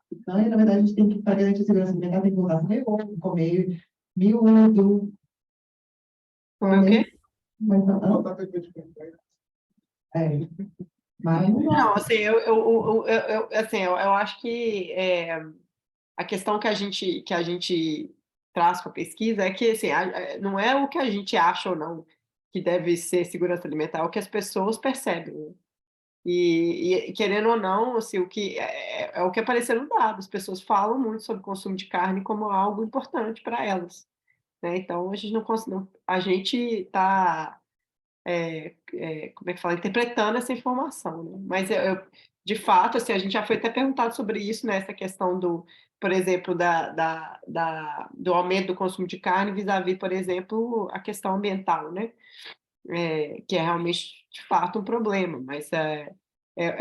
picanha. Na verdade, a gente tem que, para garantir a segurança alimentar, tem que voltar a comer ovo, comer miúdo. Comer o quê? Mas não, mas Não, assim, eu acho que a questão que a gente traz para a pesquisa é que assim, não é o que a gente acha ou não, que deve ser segurança alimentar, é o que as pessoas percebem, né? E querendo ou não, assim, o que é o que apareceu no dado, as pessoas falam muito sobre o consumo de carne como algo importante para elas, né? Então a gente a gente está como é que fala, interpretando essa informação, né? Mas de fato, assim, a gente já foi até perguntado sobre isso, né? Essa questão do, por exemplo, do aumento do consumo de carne vis-à-vis, por exemplo, a questão ambiental, né? Que é realmente, de fato, um problema, mas é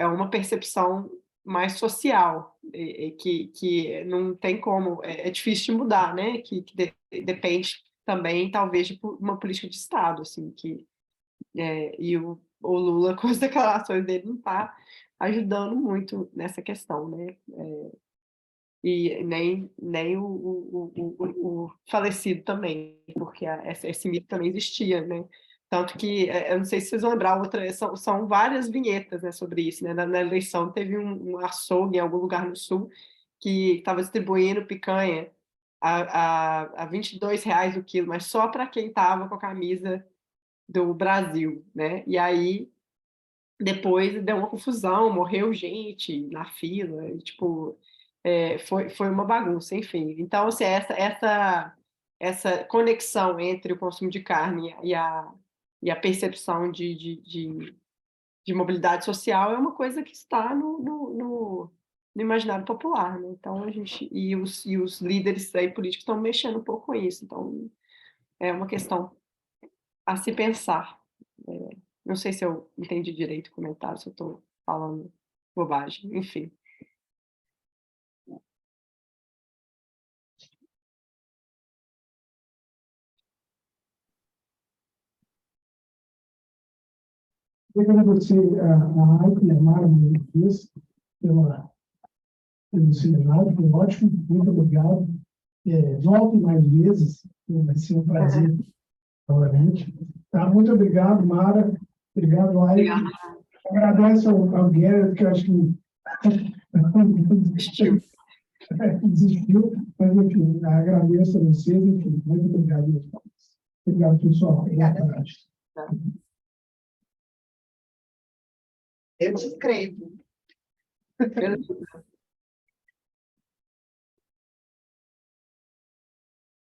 uma percepção mais social, que não tem como, é difícil de mudar, né? Depende também, talvez, de uma política de Estado, assim, e o Lula, com as declarações dele, não está ajudando muito nessa questão, né? E nem o falecido também, porque esse mito também existia, né? Tanto que, eu não sei se vocês vão lembrar, são várias vinhetas, né, sobre isso, né? Na eleição teve um açougue em algum lugar no Sul que estava distribuindo picanha a R$ 22 o quilo, mas só para quem estava com a camisa do Brasil, né? E aí depois deu uma confusão, morreu gente na fila, e, tipo, foi uma bagunça, enfim. Então, assim, essa conexão entre o consumo de carne e a percepção de mobilidade social é uma coisa que está no imaginário popular, né? Então, os líderes aí políticos estão mexendo um pouco com isso. Então, é uma questão a se pensar. Não sei se eu entendi direito o comentário, se eu estou falando bobagem, enfim. Queria agradecer a Aiko e a Mara, mais uma vez, pelo seminário, foi ótimo, muito obrigado. Voltem mais vezes, vai ser um prazer, novamente. Tá, muito obrigado, Mara. Obrigado, Aiko. Obrigada. Agradeço ao Guerra, que eu acho que desistiu, mas enfim, agradeço a vocês, enfim, muito obrigado. Obrigado, pessoal. Obrigada. Boa tarde. Eu te escrevo. Beleza.